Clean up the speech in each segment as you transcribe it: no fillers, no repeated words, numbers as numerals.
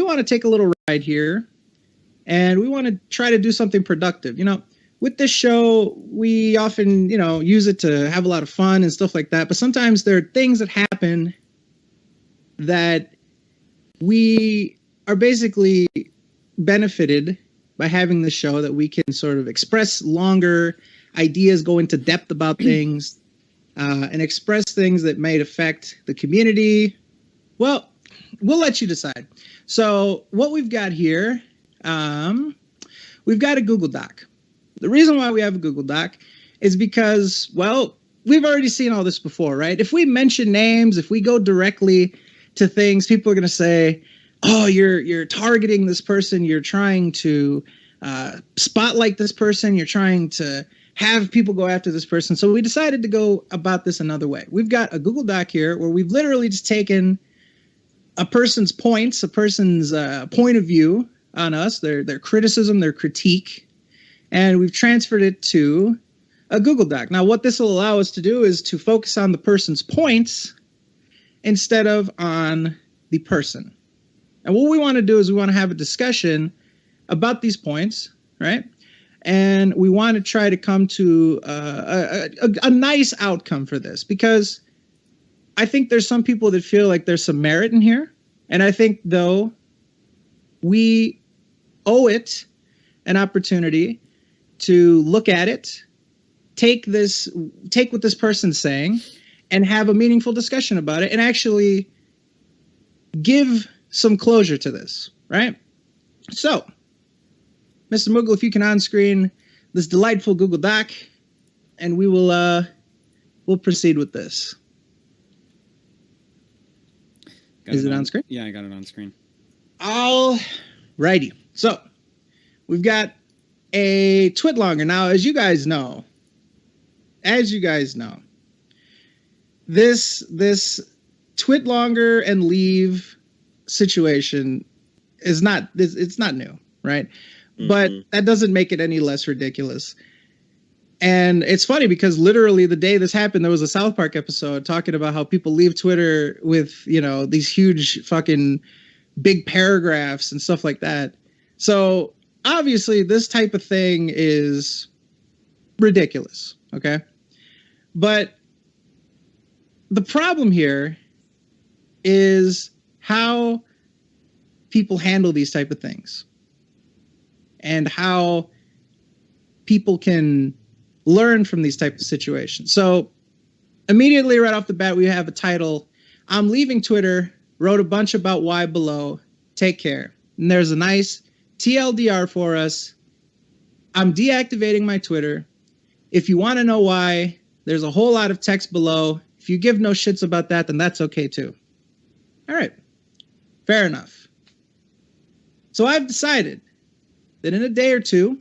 we want to take a little ride here, and we want to try to do something productive. You know, with this show, we often, you know, use it to have a lot of fun and stuff like that. But sometimes there are things that happen that we are basically benefited by having the show, that we can sort of express longer ideas, go into depth about things, and express things that might affect the community. Well, we'll let you decide. So what we've got here, we've got a Google Doc. The reason why we have a Google Doc is because, well, we've already seen all this before, right? If we mention names, if we go directly to things, people are going to say, oh, you're targeting this person. You're trying to spotlight this person. You're trying to have people go after this person. So we decided to go about this another way. We've got a Google Doc here where we've literally just taken a person's points, a person's point of view on us, their criticism, their critique, and we've transferred it to a Google Doc. Now, what this will allow us to do is to focus on the person's points instead of on the person. And what we want to do is we want to have a discussion about these points, right? And we want to try to come to a nice outcome for this, because I think there's some people that feel like there's some merit in here. And I think, though, we owe it an opportunity to look at it, take what this person's saying, and have a meaningful discussion about it, and actually give some closure to this, right? So, Mr. Moogle, if you can on-screen this delightful Google Doc, and we will we'll proceed with this. Is it on screen? Yeah, I got it on screen. All righty. So, we've got a twitlonger. Now, as you guys know, this twitlonger and leave situation is not, it's not new, right? Mm-hmm. But that doesn't make it any less ridiculous. And it's funny because literally the day this happened, there was a South Park episode talking about how people leave Twitter with, you know, these huge fucking big paragraphs and stuff like that. So obviously this type of thing is ridiculous. Okay. But the problem here is how people handle these type of things and how people can learn from these type of situations. So immediately right off the bat, we have a title. I'm leaving Twitter, wrote a bunch about why below. Take care. And there's a nice TLDR for us. I'm deactivating my Twitter. If you want to know why, there's a whole lot of text below. If you give no shits about that, then that's okay too. All right. Fair enough. So I've decided that in a day or two,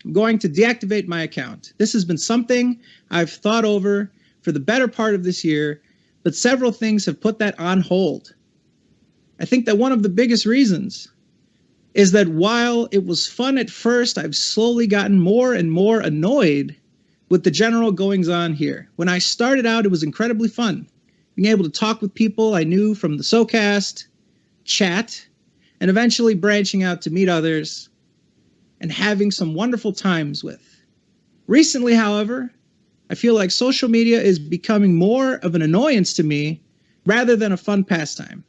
I'm going to deactivate my account. This has been something I've thought over for the better part of this year, but several things have put that on hold. I think that one of the biggest reasons is that while it was fun at first, I've slowly gotten more and more annoyed with the general goings-on here. When I started out, it was incredibly fun. Being able to talk with people I knew from the Sokast, chat, and eventually branching out to meet others and having some wonderful times with. Recently, however, I feel like social media is becoming more of an annoyance to me rather than a fun pastime.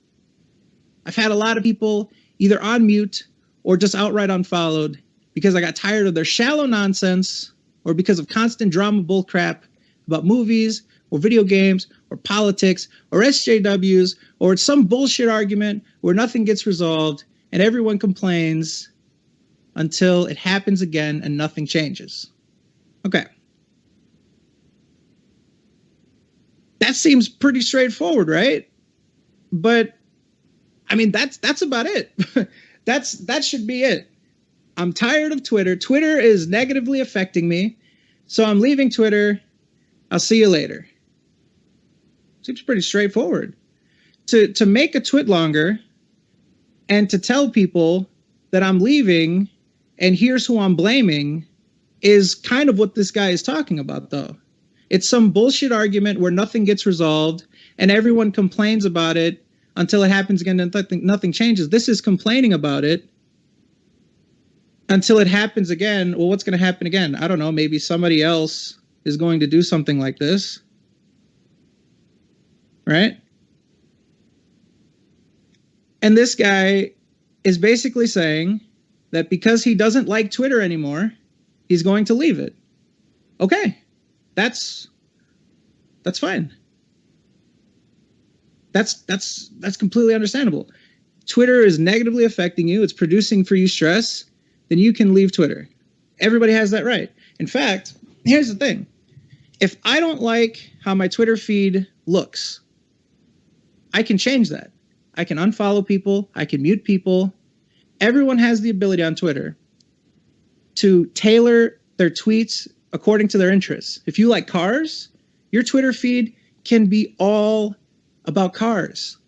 I've had a lot of people either on mute or just outright unfollowed because I got tired of their shallow nonsense or because of constant drama bullcrap about movies or video games or politics or SJWs, or it's some bullshit argument where nothing gets resolved and everyone complains until it happens again and nothing changes. Okay. That seems pretty straightforward, right? But I mean, that's about it. That should be it. I'm tired of Twitter. Twitter is negatively affecting me. So I'm leaving Twitter. I'll see you later. Seems pretty straightforward. To make a twitlonger and to tell people that I'm leaving and here's who I'm blaming is kind of what this guy is talking about, though. It's some bullshit argument where nothing gets resolved and everyone complains about it until it happens again and nothing changes. This is complaining about it until it happens again. Well, what's going to happen again? I don't know. Maybe somebody else is going to do something like this. Right? And this guy is basically saying that because he doesn't like Twitter anymore, he's going to leave it. Okay. That's fine. That's completely understandable. Twitter is negatively affecting you. It's producing for you stress. Then you can leave Twitter. Everybody has that right. In fact, here's the thing. If I don't like how my Twitter feed looks, I can change that. I can unfollow people. I can mute people. Everyone has the ability on Twitter to tailor their tweets according to their interests. If you like cars, your Twitter feed can be all about cars.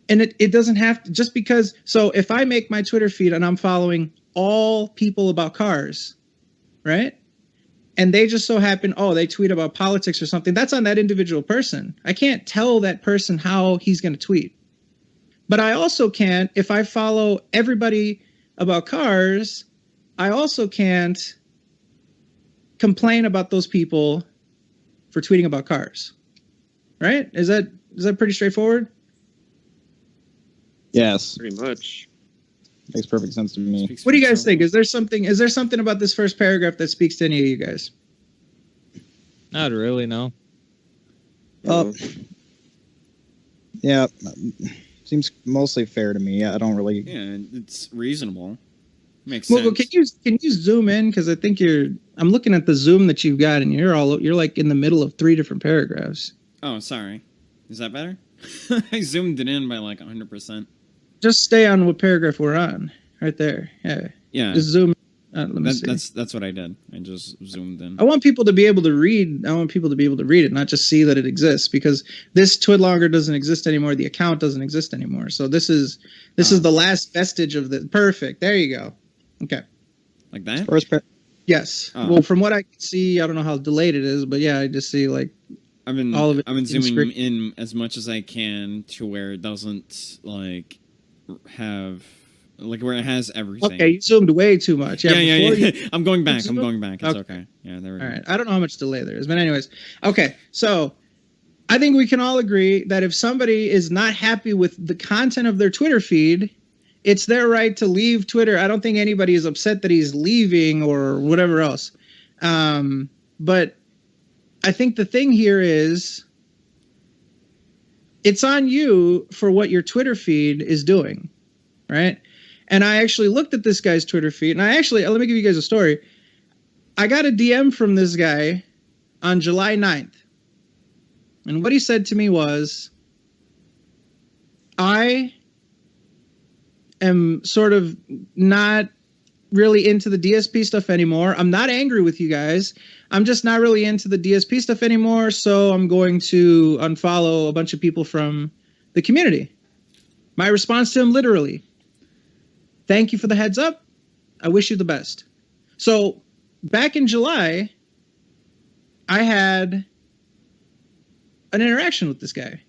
And it doesn't have to, just because, so if I make my Twitter feed and I'm following all people about cars, right? And they just so happen, they tweet about politics or something, that's on that individual person. I can't tell that person how he's going to tweet. But I also can't, if I follow everybody about cars, I also can't complain about those people for tweeting about cars. Right? Is that pretty straightforward? Yes. Pretty much. Makes perfect sense to me. What do you guys think? Is there something about this first paragraph that speaks to any of you guys? Not really, no. Yeah, seems mostly fair to me. I don't really. Yeah, it's reasonable. Makes Well, sense. can you zoom in, because I think I'm looking at the zoom that you've got, and you're like in the middle of 3 different paragraphs. Oh, sorry. Is that better? I zoomed it in by like 100%. Just stay on what paragraph we're on, right there. Yeah. Yeah. Just zoom. Let me see. That's what I did. I just zoomed in. I want people to be able to read. I want people to be able to read it, not just see that it exists, because this Twidlonger doesn't exist anymore. The account doesn't exist anymore. So this is the last vestige of the. Perfect. There you go. Okay. Like that? Yes. Oh. Well, from what I can see, I don't know how delayed it is, but yeah, I just see like all of it. I've been zooming in as much as I can to where it doesn't like have where it has everything. Okay, you zoomed way too much. Yeah. I'm going back. It's okay. Yeah, there we go. All right. I don't know how much delay there is, but anyways. Okay, so I think we can all agree that if somebody is not happy with the content of their Twitter feed, it's their right to leave Twitter. I don't think anybody is upset that he's leaving or whatever else. But I think the thing here is it's on you for what your Twitter feed is doing, right? And I actually looked at this guy's Twitter feed, and let me give you guys a story. I got a DM from this guy on July 9th. And what he said to me was, I am sort of not really into the DSP stuff anymore. I'm not angry with you guys. I'm just not really into the DSP stuff anymore, so I'm going to unfollow a bunch of people from the community. My response to him, literally, thank you for the heads up. I wish you the best. So back in July, I had an interaction with this guy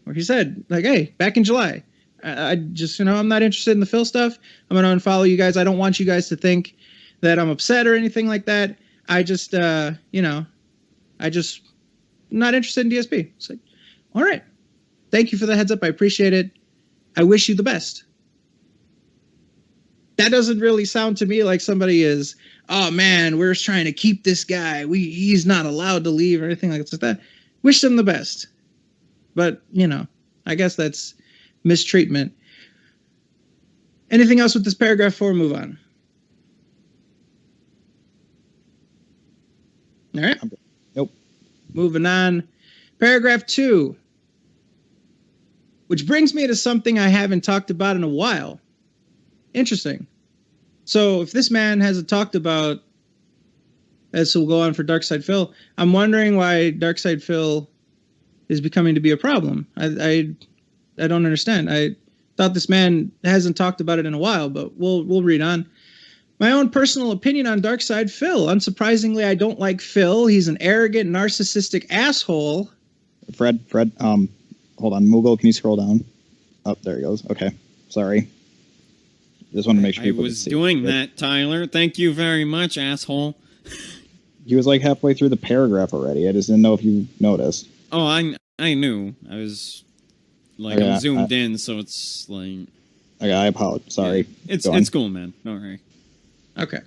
where he said, like, hey, back in July, I just, I'm not interested in the Phil stuff. I'm going to unfollow you guys. I don't want you guys to think that I'm upset or anything like that. I just, I just not interested in DSP. It's like, all right. Thank you for the heads up. I appreciate it. I wish you the best. That doesn't really sound to me like somebody is, oh man, we're just trying to keep this guy. He's not allowed to leave or anything like that. Wish them the best. But, I guess that's mistreatment. Anything else with this paragraph before we move on? All right. Nope. Moving on. Paragraph 2. Which brings me to something I haven't talked about in a while. Interesting. So if this man hasn't talked about, as will go on for Darkside Phil, I'm wondering why Darkside Phil is becoming to be a problem. I don't understand. I thought this man hasn't talked about it in a while, but we'll read on. My own personal opinion on Darkside Phil. Unsurprisingly, I don't like Phil. He's an arrogant, narcissistic asshole. Fred, hold on, Moogle, can you scroll down? Oh, there he goes. Okay, sorry. Just want to make sure I people was could see doing it. that, Tyler. Thank you very much, asshole. He was like halfway through the paragraph already. I just didn't know if you noticed. Oh, I knew. I was like, Okay, I'm zoomed in, so it's like. Okay, I apologize. Sorry. Yeah, it's cool, man. Don't worry. Okay.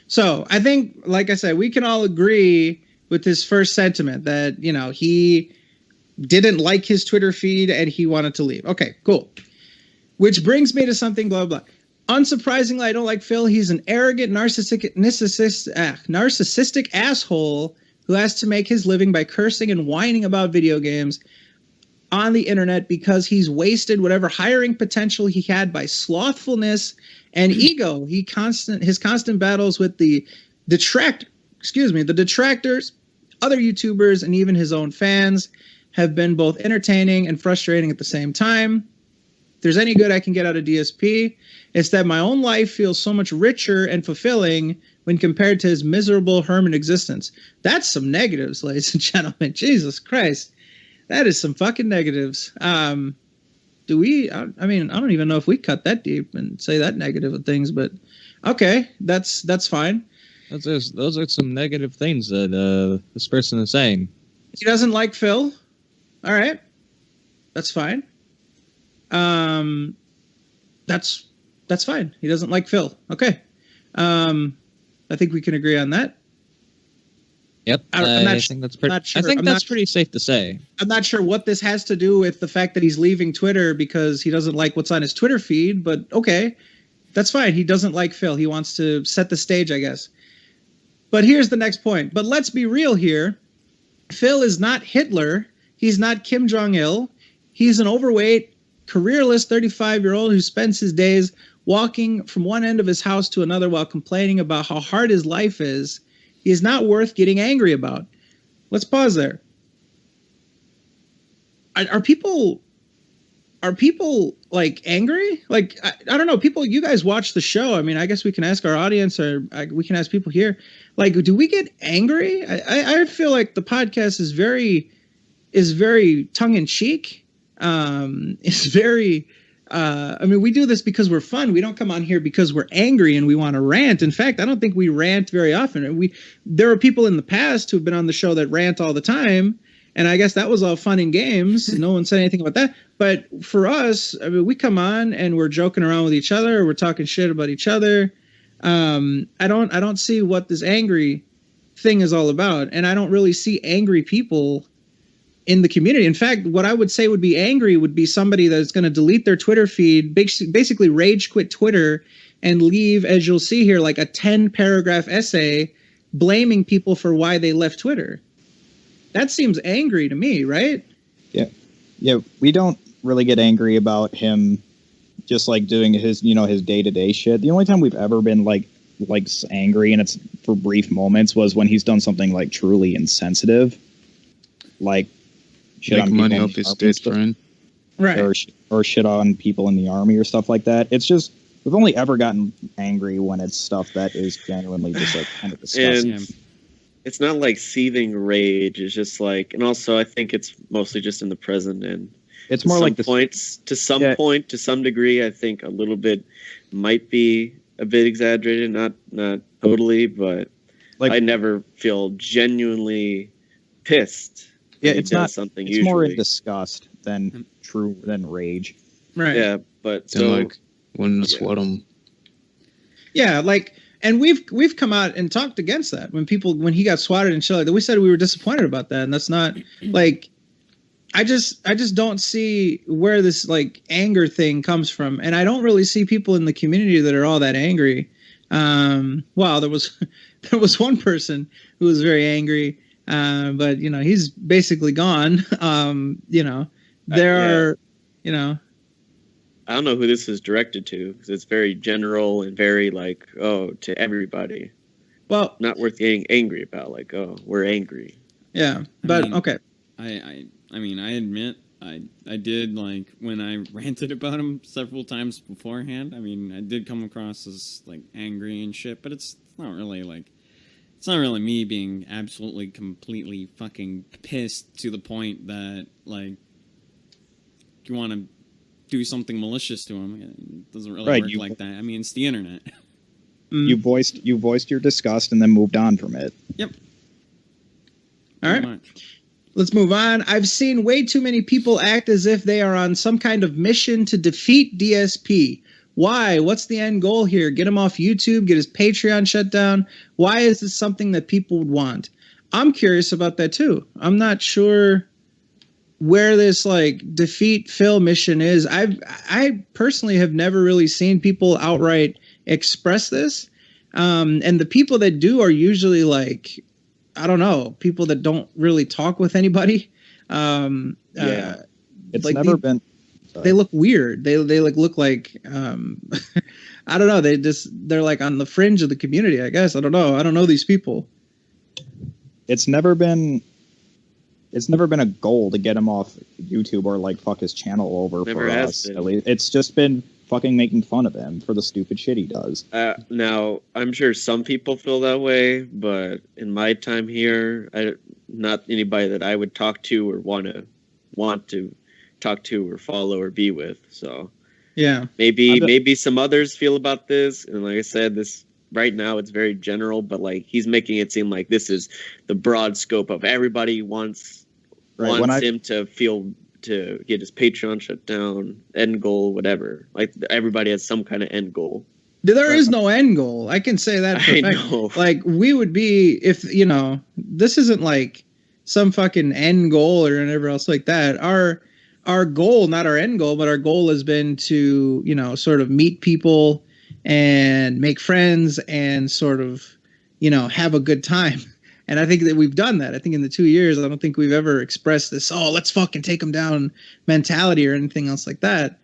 So I think, like I said, we can all agree with his first sentiment that, you know, he didn't like his Twitter feed and he wanted to leave. Okay, cool. Which brings me to something, blah, blah. Unsurprisingly, I don't like Phil. He's an arrogant, narcissistic asshole who has to make his living by cursing and whining about video games on the internet because he's wasted whatever hiring potential he had by slothfulness and ego. His constant battles with the detractors, other YouTubers, and even his own fans have been both entertaining and frustrating at the same time. If there's any good I can get out of DSP, it's that my own life feels so much richer and fulfilling when compared to his miserable hermit existence. That's some negatives, ladies and gentlemen. Jesus Christ. That is some fucking negatives. Do we? I mean, I don't even know if we cut that deep and say that negative of things, but okay, that's fine. Those are some negative things that this person is saying. He doesn't like Phil. All right, that's fine. That's fine. He doesn't like Phil. Okay. I think we can agree on that. Yep, I think that's pretty. Sure. I think that's pretty safe to say. I'm not sure what this has to do with the fact that he's leaving Twitter because he doesn't like what's on his Twitter feed, but okay, that's fine. He doesn't like Phil. He wants to set the stage, I guess. But here's the next point. But let's be real here. Phil is not Hitler. He's not Kim Jong-il. He's an overweight, careerless 35-year-old who spends his days walking from one end of his house to another while complaining about how hard his life is. He is not worth getting angry about. Let's pause there. Are people like angry? Like, I don't know. People, you guys watch the show. I mean, I guess we can ask our audience or we can ask people here. Like, do we get angry? I feel like the podcast is very tongue in cheek. It's very. I mean, we do this because we're fun. We don't come on here because we're angry and we want to rant. In fact, I don't think we rant very often. There are people in the past who've been on the show that rant all the time, and I guess that was all fun and games. No one said anything about that. But for us, I mean, we come on and we're joking around with each other, or we're talking shit about each other. I don't see what this angry thing is all about, and I don't really see angry people in the community. In fact, what I would say would be angry would be somebody that's going to delete their Twitter feed, basically rage quit Twitter, and leave, as you'll see here, like a 10-paragraph essay blaming people for why they left Twitter. That seems angry to me, right? Yeah. We don't really get angry about him just like doing his day-to-day shit. The only time we've ever been like angry, and it's for brief moments, was when he's done something like truly insensitive, like shit make on money people off his dead friend, Right? Or shit on people in the army or stuff like that. It's just we've only ever gotten angry when it's stuff that is genuinely just like kind of disgusting. And it's not like seething rage. It's just like, and also I think it's mostly just in the present, and it's more like points to some point, to some degree. I think a little bit might be a bit exaggerated, not totally, but like, I never feel genuinely pissed. Yeah, it's not something. It's usually more in disgust than rage. Right. Yeah, but so like when to sweat them. Yeah, like, and we've come out and talked against that when he got swatted and shit like that. We said we were disappointed about that, and that's not like. I just don't see where this like anger thing comes from, and I don't really see people in the community that are all that angry. Well, there was one person who was very angry. But he's basically gone. There are, I don't know who this is directed to, because it's very general and very like, to everybody. Well, not worth getting angry about. Like, we're angry. Yeah, but okay. I mean, I admit I did, like, when I ranted about him several times beforehand. I mean, I did come across as like angry and shit, but it's not really like. It's not really me being absolutely, completely fucking pissed to the point that, like, you want to do something malicious to him. It doesn't really work like that. I mean, it's the internet. You voiced your disgust and then moved on from it. Yep. All right. Let's move on. I've seen way too many people act as if they are on some kind of mission to defeat DSP. Why? What's the end goal here? Get him off YouTube? Get his Patreon shut down? Why is this something that people would want? I'm curious about that too. I'm not sure where this like defeat Phil mission is. I personally have never really seen people outright express this. And the people that do are usually like, I don't know, people that don't really talk with anybody. It's like never been. They look weird. They like look like I don't know. They're like on the fringe of the community. I guess I don't know. I don't know these people. It's never been a goal to get him off YouTube or like fuck his channel over for us. At least it's just been fucking making fun of him for the stupid shit he does. Now I'm sure some people feel that way, but in my time here, not anybody that I would talk to or want to talk to or follow or be with. So yeah, maybe some others feel about this, and like I said, this right now it's very general, but like he's making it seem like this is the broad scope of everybody wants him to get his Patreon shut down, end goal, whatever. Like everybody has some kind of end goal. There is no end goal. I can say that. I know. Like we would be if this isn't like some fucking end goal or whatever else like that. Our goal, not our end goal, but our goal has been to, sort of meet people and make friends and sort of, have a good time. And I think that we've done that. I think in the 2 years, I don't think we've ever expressed this, let's fucking take them down mentality or anything else like that.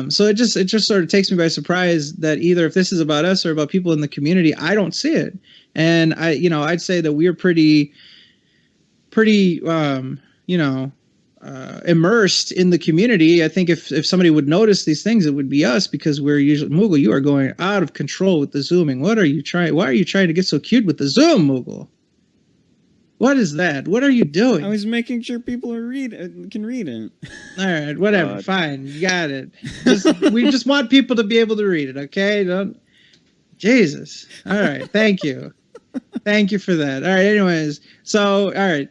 So it just sort of takes me by surprise that either if this is about us or about people in the community, I don't see it. And I'd say that we're pretty, immersed in the community. I think if somebody would notice these things, it would be us, because we're usually Moogle. You are going out of control with the zooming. Why are you trying to get so cute with the zoom, Moogle? What is that? What are you doing? I was making sure people can read it. All right, whatever. Fine, you got it. We just want people to be able to read it. Okay, Jesus. All right, thank you. Thank you for that. All right. Anyways, so all right.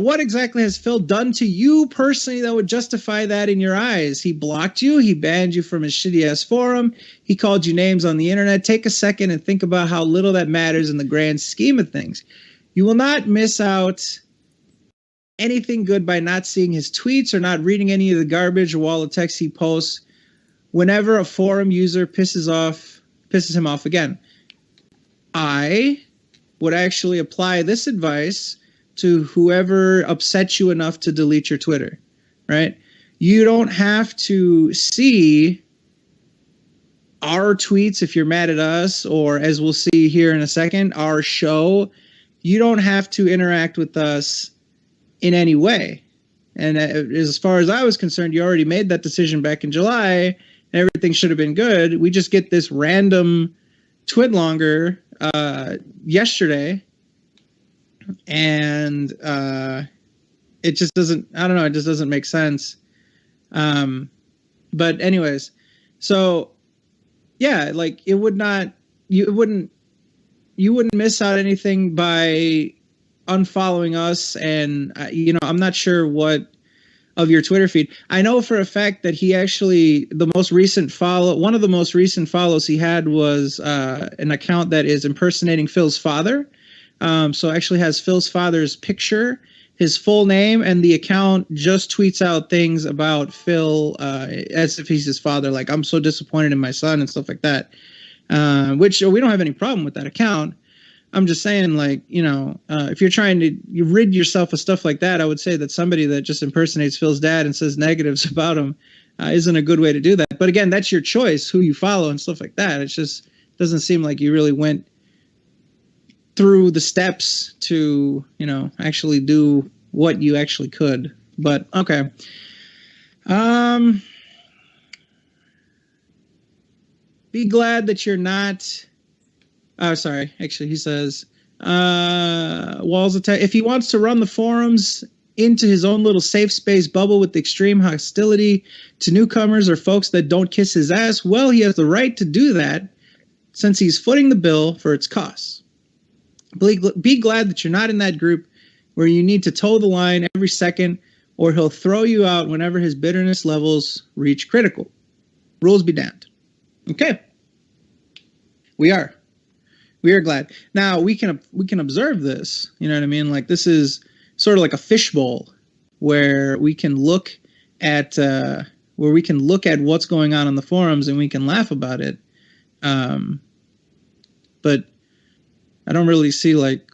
What exactly has Phil done to you personally that would justify that in your eyes? He blocked you. He banned you from his shitty-ass forum. He called you names on the internet. Take a second and think about how little that matters in the grand scheme of things. You will not miss out anything good by not seeing his tweets or not reading any of the garbage or wall of text he posts whenever a forum user pisses him off again. I would actually apply this advice to whoever upsets you enough to delete your Twitter, right? You don't have to see our tweets if you're mad at us, or as we'll see here in a second, our show. You don't have to interact with us in any way. And as far as I was concerned, you already made that decision back in July, and everything should have been good. We just get this random twitlonger yesterday, and it just doesn't, I don't know, it just doesn't make sense. But anyways, so yeah, like you wouldn't miss out anything by unfollowing us. And I'm not sure what of your Twitter feed. I know for a fact that he actually, one of the most recent follows he had was an account that is impersonating Phil's father. So actually has Phil's father's picture, his full name, and the account just tweets out things about Phil as if he's his father. Like, I'm so disappointed in my son and stuff like that, which we don't have any problem with that account. I'm just saying, like, if you're trying to rid yourself of stuff like that, I would say that somebody that just impersonates Phil's dad and says negatives about him isn't a good way to do that. But again, that's your choice, who you follow and stuff like that. It just doesn't seem like you really went through the steps to, actually do what you actually could. But okay. Be glad that you're not. Oh, sorry. Actually, he says, Walls attack. If he wants to run the forums into his own little safe space bubble with extreme hostility to newcomers or folks that don't kiss his ass, well, he has the right to do that since he's footing the bill for its costs. Be glad that you're not in that group where you need to toe the line every second, or he'll throw you out whenever his bitterness levels reach critical. Rules be damned. Okay. We are glad. Now we can observe this. You know what I mean? Like, this is sort of like a fishbowl where we can look at what's going on in the forums and we can laugh about it. But I don't really see like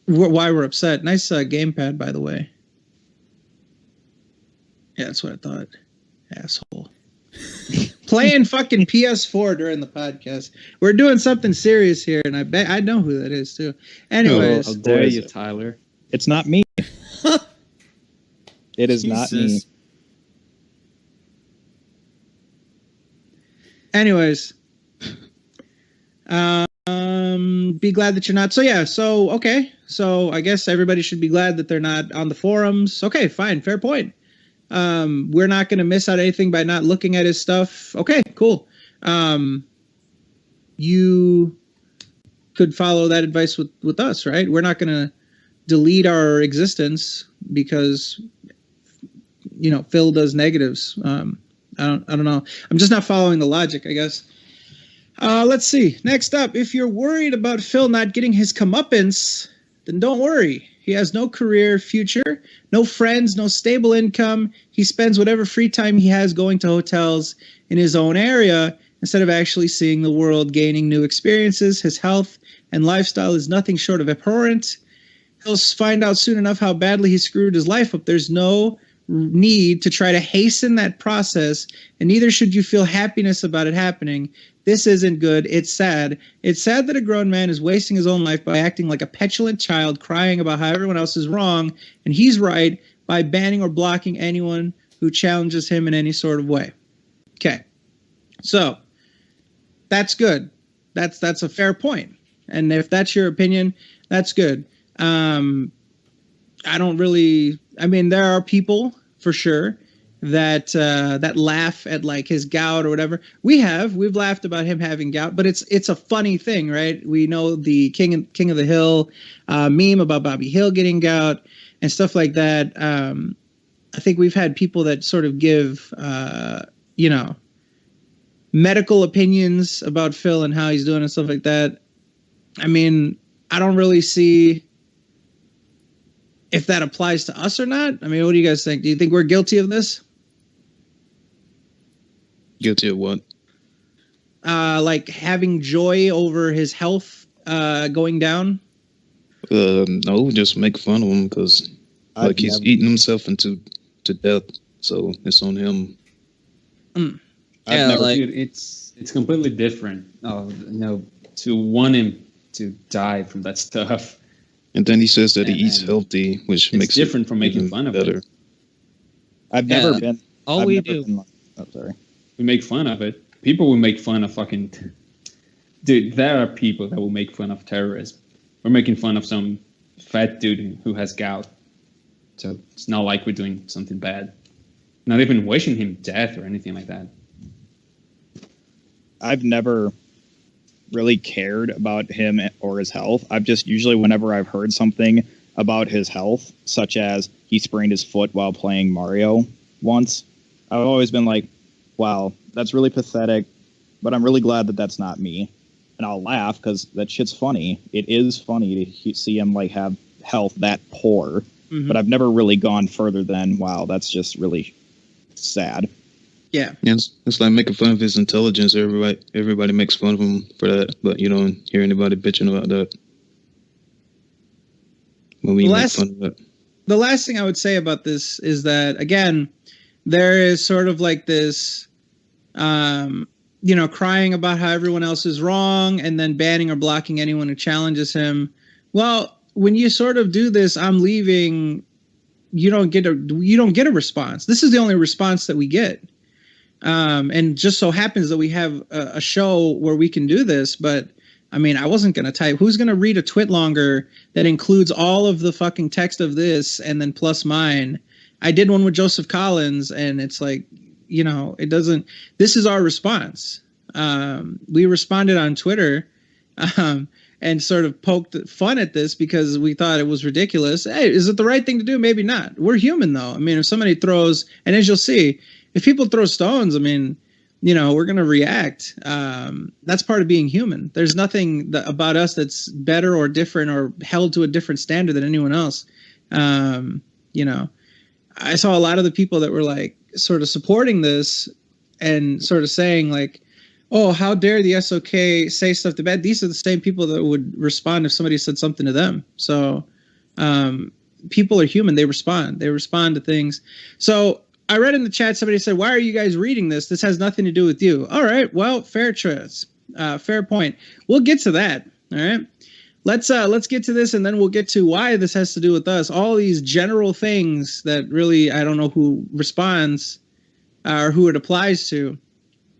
why we're upset. Nice gamepad, by the way. Yeah, that's what I thought. Asshole. Playing fucking PS4 during the podcast. We're doing something serious here, and I bet I know who that is too. Anyways, how dare you, Tyler? It's not me. It is not me. Anyways, be glad that you're not. So yeah, so okay, so I guess everybody should be glad that they're not on the forums. Okay, fine, fair point. We're not going to miss out anything by not looking at his stuff. Okay, cool. You could follow that advice with us, right? We're not going to delete our existence because, you know, Phil does negatives. I don't know. I'm just not following the logic, I guess. Let's see. Next up, if you're worried about Phil not getting his comeuppance, then don't worry. He has no career future, no friends, no stable income. He spends whatever free time he has going to hotels in his own area instead of actually seeing the world, gaining new experiences. His health and lifestyle is nothing short of abhorrent. He'll find out soon enough how badly he screwed his life up. There's no need to try to hasten that process, and neither should you feel happiness about it happening. This isn't good. It's sad. It's sad that a grown man is wasting his own life by acting like a petulant child, crying about how everyone else is wrong and he's right, by banning or blocking anyone who challenges him in any sort of way. Okay. So that's good. That's a fair point. And if that's your opinion, that's good. I mean, there are people for sure that laugh at like his gout or whatever. We've laughed about him having gout, but it's a funny thing, right? We know the King of the Hill meme about Bobby Hill getting gout and stuff like that. I think we've had people that sort of give medical opinions about Phil and how he's doing and stuff like that. I mean, I don't really see if that applies to us or not. I mean, what do you guys think? Do you think we're guilty of this? Guilty of what? Like having joy over his health going down? No, just make fun of him because like he's eating himself to death. So it's on him. Yeah, like it's completely different. To want him to die from that stuff. And then he says that he eats healthy, which makes different from making fun of better. it. I've never been. All we do. Sorry. We make fun of it. People will make fun of fucking. Dude, there are people that will make fun of terrorism. We're making fun of some fat dude who has gout. So it's not like we're doing something bad. Not even wishing him death or anything like that. I've never really cared about him or his health. I've just usually, whenever I've heard something about his health, such as he sprained his foot while playing Mario once, I've always been like, wow, that's really pathetic, but I'm really glad that that's not me. And I'll laugh because that shit's funny. It is funny to see him like have health that poor, but I've never really gone further than, wow, that's just really sad. Yeah. It's like making fun of his intelligence. Everybody makes fun of him for that, but you don't hear anybody bitching about that. When we make fun of it. The last thing I would say about this is that, again, there is sort of like this, crying about how everyone else is wrong and then banning or blocking anyone who challenges him. Well, when you sort of do this, I'm leaving, you don't get a response. This is the only response that we get. And just so happens that we have a show where we can do this, but I mean, I wasn't going to type. Who's going to read a twit longer that includes all of the fucking text of this and then plus mine? I did one with Joseph Collins, and it's like, you know, it doesn't. This is our response. We responded on Twitter and sort of poked fun at this because we thought it was ridiculous. Hey, is it the right thing to do? Maybe not. We're human, though. I mean, if somebody throws, and as you'll see, if people throw stones, I mean, you know, we're going to react. That's part of being human. There's nothing about us that's better or different or held to a different standard than anyone else. You know, I saw a lot of the people that were like sort of supporting this and sort of saying like, oh, how dare the SOK say stuff to bad. These are the same people that would respond if somebody said something to them. So people are human. They respond to things. So I read in the chat, somebody said, why are you guys reading this? This has nothing to do with you. All right. Well, fair choice. Fair point. We'll get to that. All right. Let's get to this, and then we'll get to why this has to do with us. All these general things that really, I don't know who responds or who it applies to,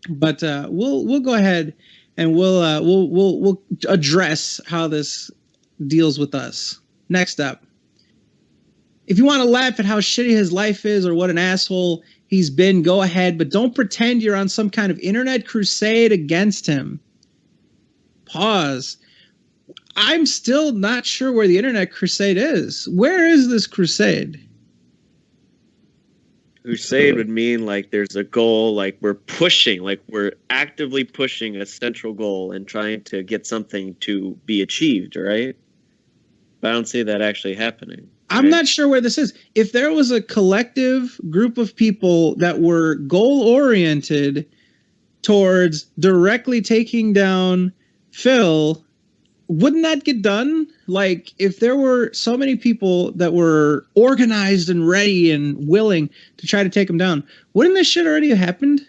but we'll go ahead and we'll address how this deals with us. Next up. If you want to laugh at how shitty his life is or what an asshole he's been, go ahead, but don't pretend you're on some kind of internet crusade against him. Pause. I'm still not sure where the internet crusade is. Where is this crusade? Crusade would mean like there's a goal, like we're pushing, like we're actively pushing a central goal and trying to get something to be achieved, right? But I don't see that actually happening. I'm not sure where this is. If there was a collective group of people that were goal-oriented towards directly taking down Phil, wouldn't that get done? Like, if there were so many people that were organized and ready and willing to try to take him down, wouldn't this shit already have happened?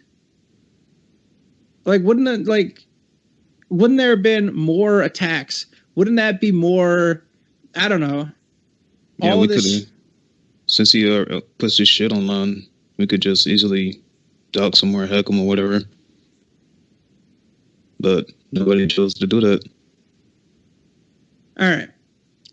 Like, wouldn't there have been more attacks? Wouldn't that be more, I don't know. Yeah, we could have, since he puts his shit online, we could just easily dox him or hack him or whatever. But nobody chose to do that. All right.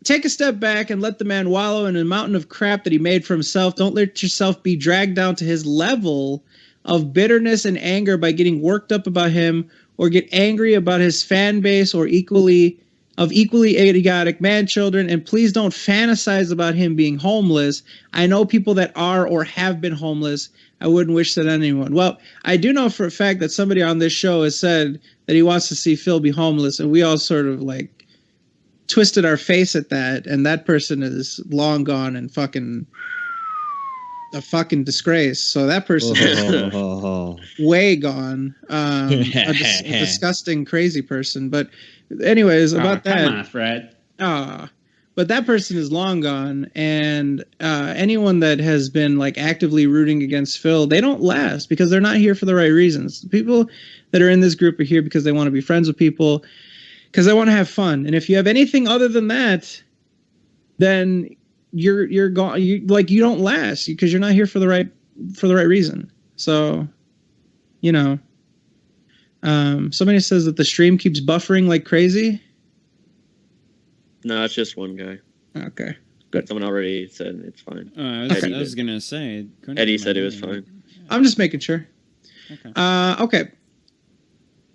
Take a step back and let the man wallow in a mountain of crap that he made for himself. Don't let yourself be dragged down to his level of bitterness and anger by getting worked up about him, or get angry about his fan base or equally idiotic man children. And please don't fantasize about him being homeless. I know people that are or have been homeless. I wouldn't wish that on anyone. Well, I do know for a fact that somebody on this show has said that he wants to see Phil be homeless, and we all sort of like twisted our face at that, and that person is long gone and a fucking disgrace. So that person is way gone. A disgusting, crazy person. But anyways, about that. Come on, Fred. But that person is long gone, and anyone that has been like actively rooting against Phil, they don't last because they're not here for the right reasons. The people that are in this group are here because they want to be friends with people, because they want to have fun. And if you have anything other than that, then you're gone. You don't last because you're not here for the right reason. So, you know, somebody says that the stream keeps buffering like crazy. No, it's just one guy. Okay, good. Someone already said it's fine. I was gonna say. Eddie said it was fine. I'm just making sure. Okay. Okay.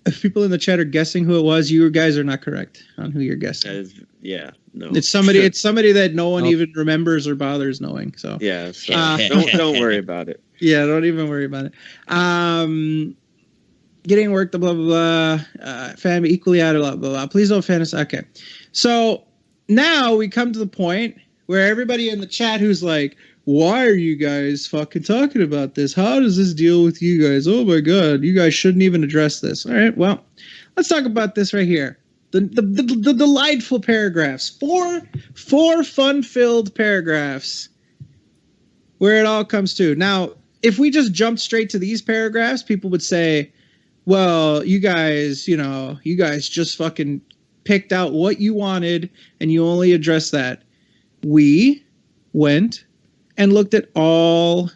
If people in the chat are guessing who it was, you guys are not correct on who you're guessing. No. It's somebody. It's somebody that no one even remembers or bothers knowing. So yeah. So don't worry about it. Yeah, don't even worry about it. Getting worked, blah blah blah. Family equally out of blah blah blah. Please don't fantasize. Okay, so now we come to the point where everybody in the chat who's like, why are you guys fucking talking about this? How does this deal with you guys? Oh my god, you guys shouldn't even address this. All right, well, let's talk about this right here. The delightful paragraphs. Four fun-filled paragraphs where it all comes to. Now, if we just jumped straight to these paragraphs, people would say, well, you guys just fucking picked out what you wanted and you only addressed that. We went and looked at all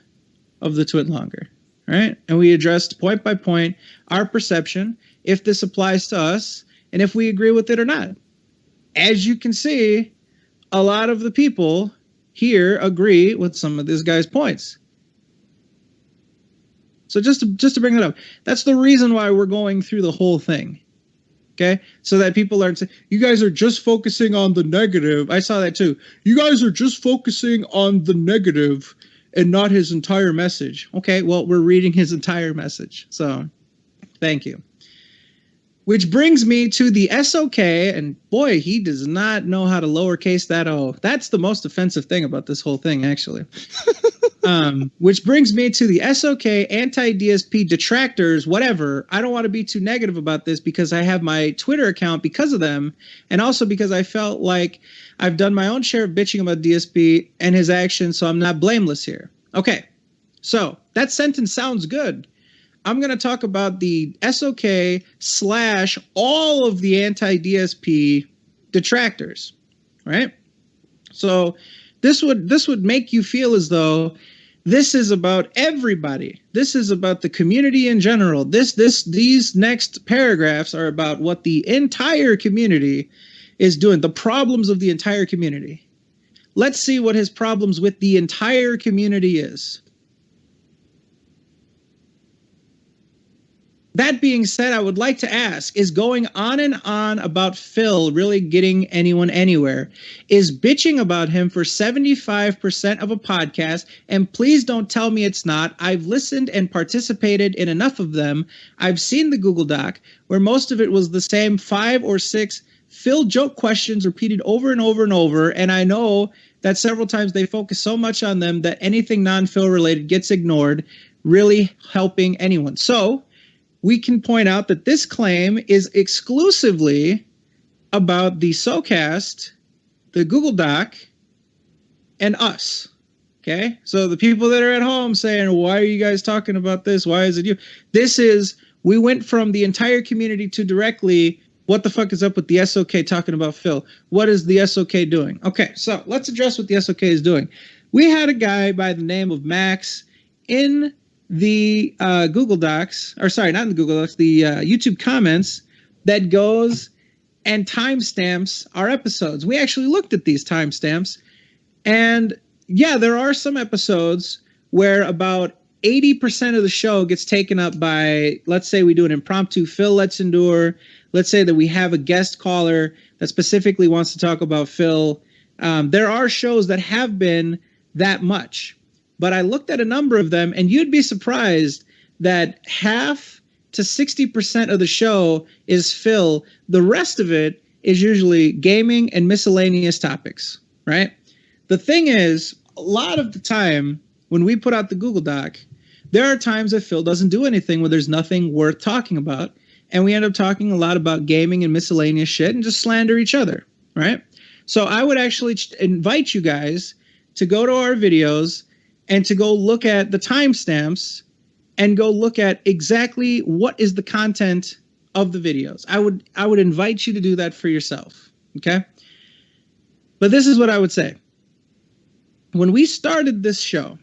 of the twit longer, right? And we addressed point by point our perception, if this applies to us, and if we agree with it or not. As you can see, a lot of the people here agree with some of this guy's points. So just to bring it up, that's the reason why we're going through the whole thing. Okay? So that people aren't saying, you guys are just focusing on the negative. I saw that too. You guys are just focusing on the negative and not his entire message. Okay, well, we're reading his entire message. So, thank you. Which brings me to the SOK, and boy, he does not know how to lowercase that O. That's the most offensive thing about this whole thing, actually. Which brings me to the SOK, anti-DSP detractors, whatever. I don't want to be too negative about this because I have my Twitter account because of them, and also because I felt like I've done my own share of bitching about DSP and his actions, so I'm not blameless here. Okay, so that sentence sounds good. I'm going to talk about the SOK / all of the anti-DSP detractors, right? So this would make you feel as though this is about everybody. This is about the community in general. These next paragraphs are about what the entire community is doing, the problems of the entire community. Let's see what his problems with the entire community is. That being said, I would like to ask, is going on and on about Phil really getting anyone anywhere? Is bitching about him for 75% of a podcast? And please don't tell me it's not. I've listened and participated in enough of them. I've seen the Google Doc where most of it was the same 5 or 6 Phil joke questions repeated over and over and over. And I know that several times they focus so much on them that anything non-Phil related gets ignored, really helping anyone. So we can point out that this claim is exclusively about the Sokast, the Google Doc, and us. Okay? So the people that are at home saying, why are you guys talking about this? Why is it you? We went from the entire community to directly, what the fuck is up with the SOK talking about Phil? What is the SOK doing? Okay, so let's address what the SOK is doing. We had a guy by the name of Max in the Google Docs, or sorry, not in the Google Docs, the YouTube comments that goes and timestamps our episodes. We actually looked at these timestamps, and yeah, there are some episodes where about 80% of the show gets taken up by, let's say we do an impromptu Phil Let's Endure. Let's say that we have a guest caller that specifically wants to talk about Phil. There are shows that have been that much. But I looked at a number of them, and you'd be surprised that half to 60% of the show is Phil. The rest of it is usually gaming and miscellaneous topics, right? The thing is, a lot of the time when we put out the Google Doc, there are times that Phil doesn't do anything where there's nothing worth talking about, and we end up talking a lot about gaming and miscellaneous shit and just slander each other, right? So I would actually invite you guys to go to our videos and to go look at the timestamps and go look at exactly what is the content of the videos. I would invite you to do that for yourself, okay? But this is what I would say. When we started this show,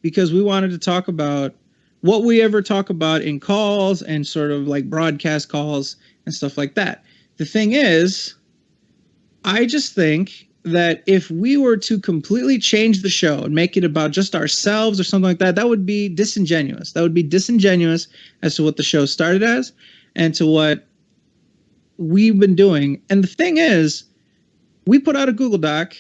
because we wanted to talk about what we ever talk about in calls and sort of like broadcast calls and stuff like that. The thing is, I just think that if we were to completely change the show and make it about just ourselves or something like that, that would be disingenuous. That would be disingenuous as to what the show started as and to what we've been doing. And the thing is, we put out a Google Doc,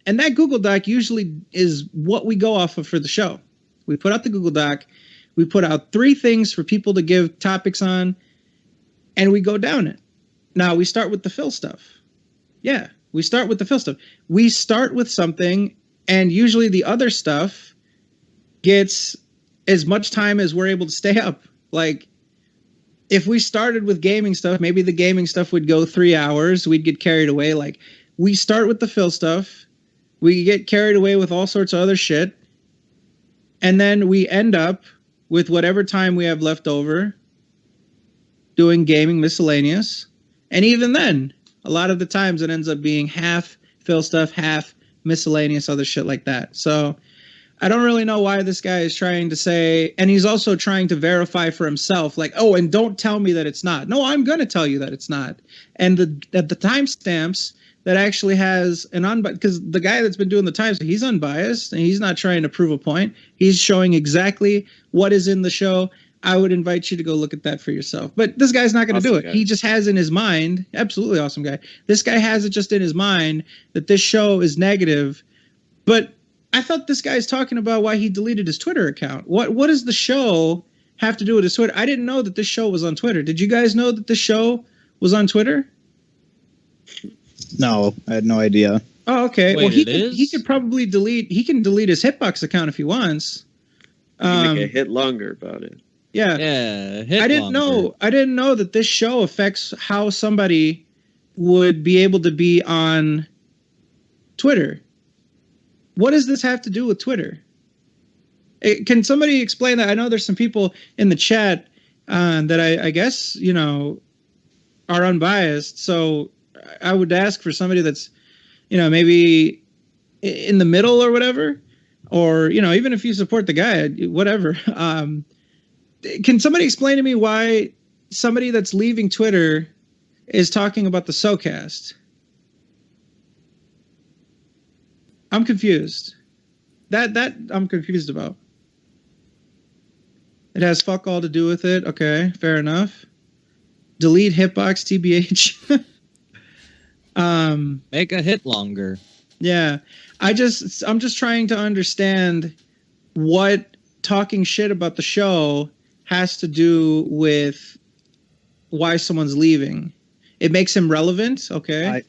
and that Google Doc usually is what we go off of for the show. We put out the Google Doc, we put out 3 things for people to give topics on, and we go down it. Now, we start with the Phil stuff. Yeah. We start with the Phil stuff. We start with something, and usually the other stuff gets as much time as we're able to stay up. Like, if we started with gaming stuff, maybe the gaming stuff would go 3 hours. We'd get carried away. Like, we start with the Phil stuff. We get carried away with all sorts of other shit. And then we end up with whatever time we have left over doing gaming miscellaneous. And even then, a lot of the times it ends up being half Phil stuff, half miscellaneous other shit like that. So I don't really know why this guy is trying to say, and he's also trying to verify for himself, like, oh, and don't tell me that it's not. No, I'm going to tell you that it's not. And the timestamps that actually has an unbiased, because the guy that's been doing the times, he's unbiased and he's not trying to prove a point. He's showing exactly what is in the show. I would invite you to go look at that for yourself. But this guy's not going to do it. Guy. He just has in his mind, absolutely awesome guy. This guy has it just in his mind that this show is negative. But I thought this guy's talking about why he deleted his Twitter account. What does the show have to do with his Twitter? I didn't know that this show was on Twitter. Did you guys know that this show was on Twitter? No, I had no idea. Oh, okay. Wait, well, he could probably delete. He can delete his Hitbox account if he wants. Make a hit longer about it. Yeah. I didn't know that this show affects how somebody would be able to be on Twitter. What does this have to do with Twitter? Can somebody explain that? I know there's some people in the chat that I guess, are unbiased. So I would ask for somebody that's, maybe in the middle or whatever, or, even if you support the guy, whatever. Can somebody explain to me why somebody that's leaving Twitter is talking about the Sokast? I'm confused. That I'm confused about. It has fuck all to do with it. Okay, fair enough. Delete Hitbox TBH. Make a hit longer. Yeah. I'm just trying to understand what talking shit about the show has to do with why someone's leaving. It makes him relevant, okay?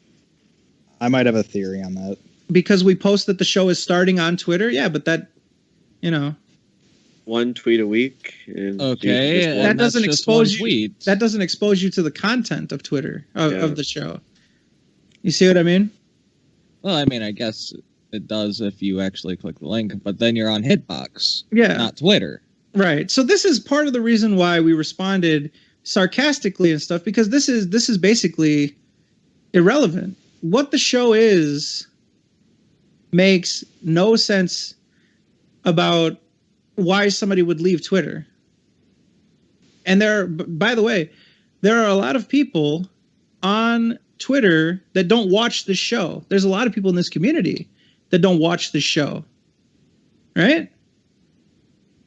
I might have a theory on that. Because we post that the show is starting on Twitter? Yeah, but that, one tweet a week. Okay. That doesn't expose you. That doesn't expose you to the content of Twitter, of the show. You see what I mean? Well, I mean, I guess it does if you actually click the link, but then you're on Hitbox. Yeah. Not Twitter. Right. So this is part of the reason why we responded sarcastically and stuff, because this is basically irrelevant. What the show is makes no sense about why somebody would leave Twitter. And by the way, there are a lot of people on Twitter that don't watch this show. There's a lot of people in this community that don't watch this show. Right?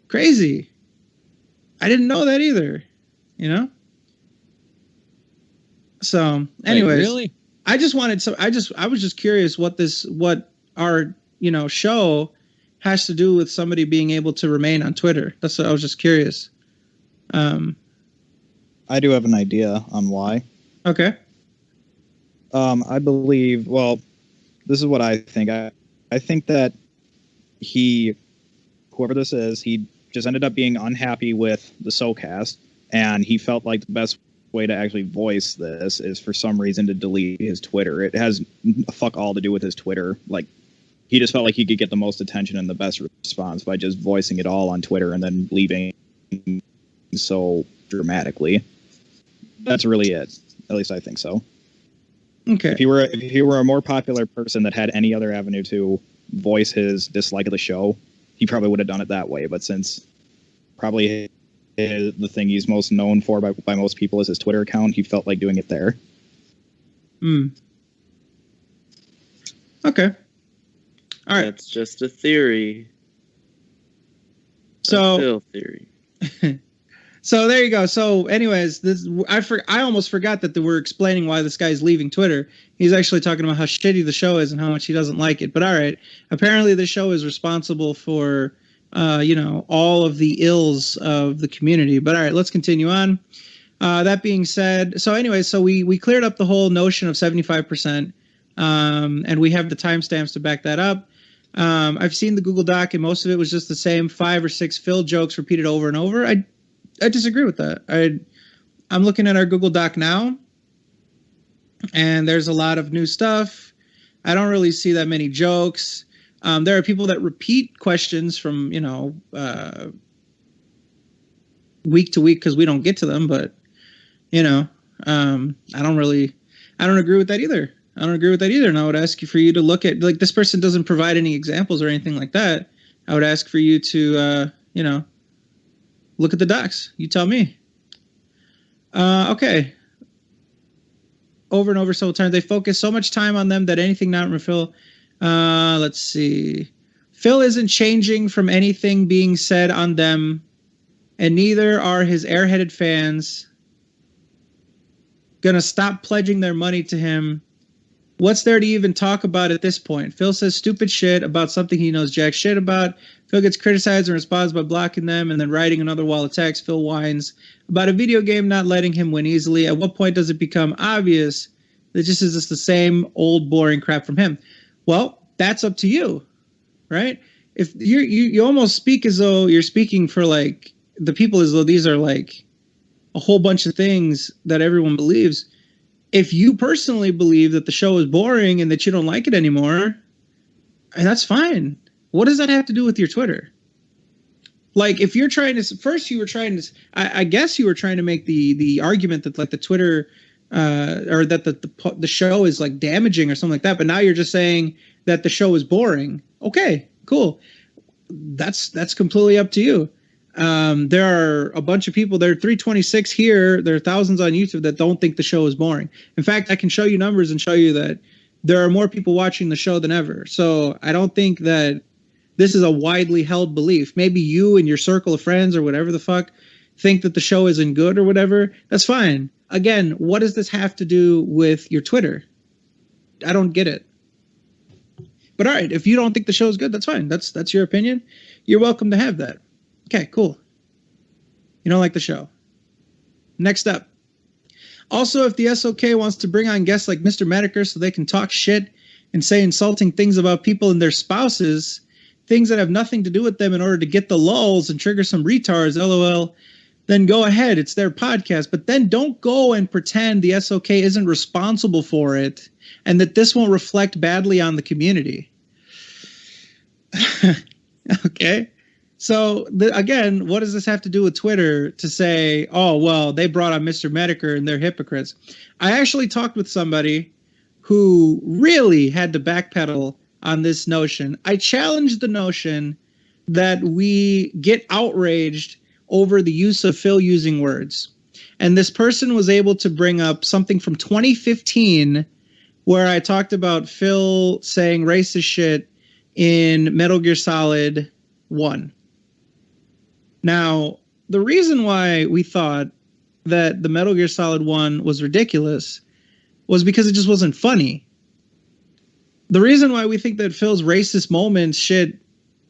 Crazy. I didn't know that either. So, anyways, really? I was just curious what our, show has to do with somebody being able to remain on Twitter. That's what I was just curious. I do have an idea on why. Okay. I believe, well, this is what I think. I think that whoever this is, he just ended up being unhappy with the Sokast, and he felt like the best way to actually voice this is for some reason to delete his Twitter. It has fuck all to do with his Twitter. Like, he just felt like he could get the most attention and the best response by just voicing it all on Twitter and then leaving so dramatically. That's really it. At least I think so. Okay. If he were a more popular person that had any other avenue to voice his dislike of the show, he probably would have done it that way. But since probably the thing he's most known for by most people is his Twitter account, he felt like doing it there. Okay. All right. That's just a theory. So theory. So there you go. So anyways, I almost forgot that we're explaining why this guy's leaving Twitter. He's actually talking about how shitty the show is and how much he doesn't like it. But all right, apparently the show is responsible for all of the ills of the community. But all right, let's continue on. That being said, so anyways, so we cleared up the whole notion of 75%, and we have the timestamps to back that up. I've seen the Google Doc, and most of it was just the same 5 or 6 Phil jokes repeated over and over. I disagree with that. I'm looking at our Google Doc now, and there's a lot of new stuff. I don't really see that many jokes. There are people that repeat questions from, week to week because we don't get to them, but, I don't agree with that either. And I would ask you to look at, like, this person doesn't provide any examples or anything like that. I would ask for you to, look at the docs. You tell me. Okay. Over and over several times. They focus so much time on them that anything not from Phil. Let's see. Phil isn't changing from anything being said on them, and neither are his airheaded fans gonna stop pledging their money to him. What's there to even talk about at this point? Phil says stupid shit about something he knows jack shit about. Phil gets criticized and responds by blocking them and then writing another wall of text. Phil whines about a video game not letting him win easily. At what point does it become obvious that this is just the same old boring crap from him? Well, that's up to you, right? If you almost speak as though you're speaking for like the people, as though these are like a whole bunch of things that everyone believes. If you personally believe that the show is boring and that you don't like it anymore, and that's fine. What does that have to do with your Twitter? Like, if you're trying to, first you were trying to, I guess you were trying to make the argument that like the Twitter, or that the show is like damaging or something like that. But now you're just saying that the show is boring. Okay, cool. That's completely up to you. There are a bunch of people, there are 326 here, there are thousands on YouTube that don't think the show is boring. In fact, I can show you numbers and show you that there are more people watching the show than ever. So I don't think that this is a widely held belief. Maybe you and your circle of friends or whatever the fuck think that the show isn't good or whatever. That's fine. Again, what does this have to do with your Twitter? I don't get it. But all right, if you don't think the show is good, that's fine. That's your opinion. You're welcome to have that. Okay, cool. You don't like the show. Next up. Also, if the SOK wants to bring on guests like Mr. Metokur so they can talk shit and say insulting things about people and their spouses, things that have nothing to do with them in order to get the lulz and trigger some retards, LOL, then go ahead. It's their podcast. But then don't go and pretend the SOK isn't responsible for it and that this won't reflect badly on the community. Okay? So, again, what does this have to do with Twitter to say, oh, well, they brought on Mr. Metokur and they're hypocrites? I actually talked with somebody who really had to backpedal on this notion. I challenged the notion that we get outraged over the use of Phil using words. And this person was able to bring up something from 2015 where I talked about Phil saying racist shit in Metal Gear Solid 1. Now, the reason why we thought that the Metal Gear Solid 1 was ridiculous was because it just wasn't funny. The reason why we think that Phil's racist moments shit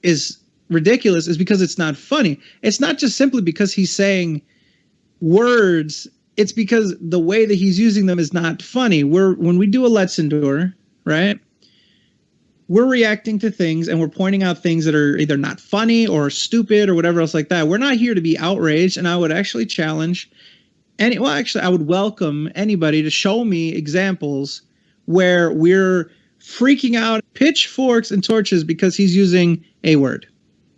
is ridiculous is because it's not funny. It's not just simply because he's saying words. It's because the way that he's using them is not funny. When we do a Let's Endure, right? We're reacting to things and we're pointing out things that are either not funny or stupid or whatever else like that. We're not here to be outraged, and I would actually challenge I would welcome anybody to show me examples where we're freaking out, pitchforks and torches because he's using a word.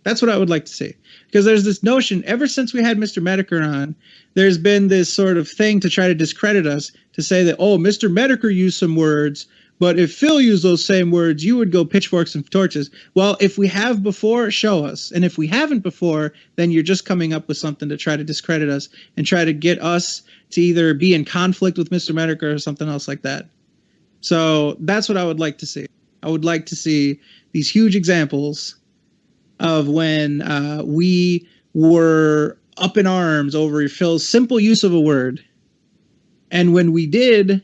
That's what I would like to see. Because there's this notion, ever since we had Mr. Metokur on, there's been this sort of thing to try to discredit us, to say that, oh, Mr. Metokur used some words, but if Phil used those same words, you would go pitchforks and torches. Well, if we have before, show us. And if we haven't before, then you're just coming up with something to try to discredit us and try to get us to either be in conflict with Mr. Metokur or something else like that. So that's what I would like to see. I would like to see these huge examples of when we were up in arms over Phil's simple use of a word. And when we did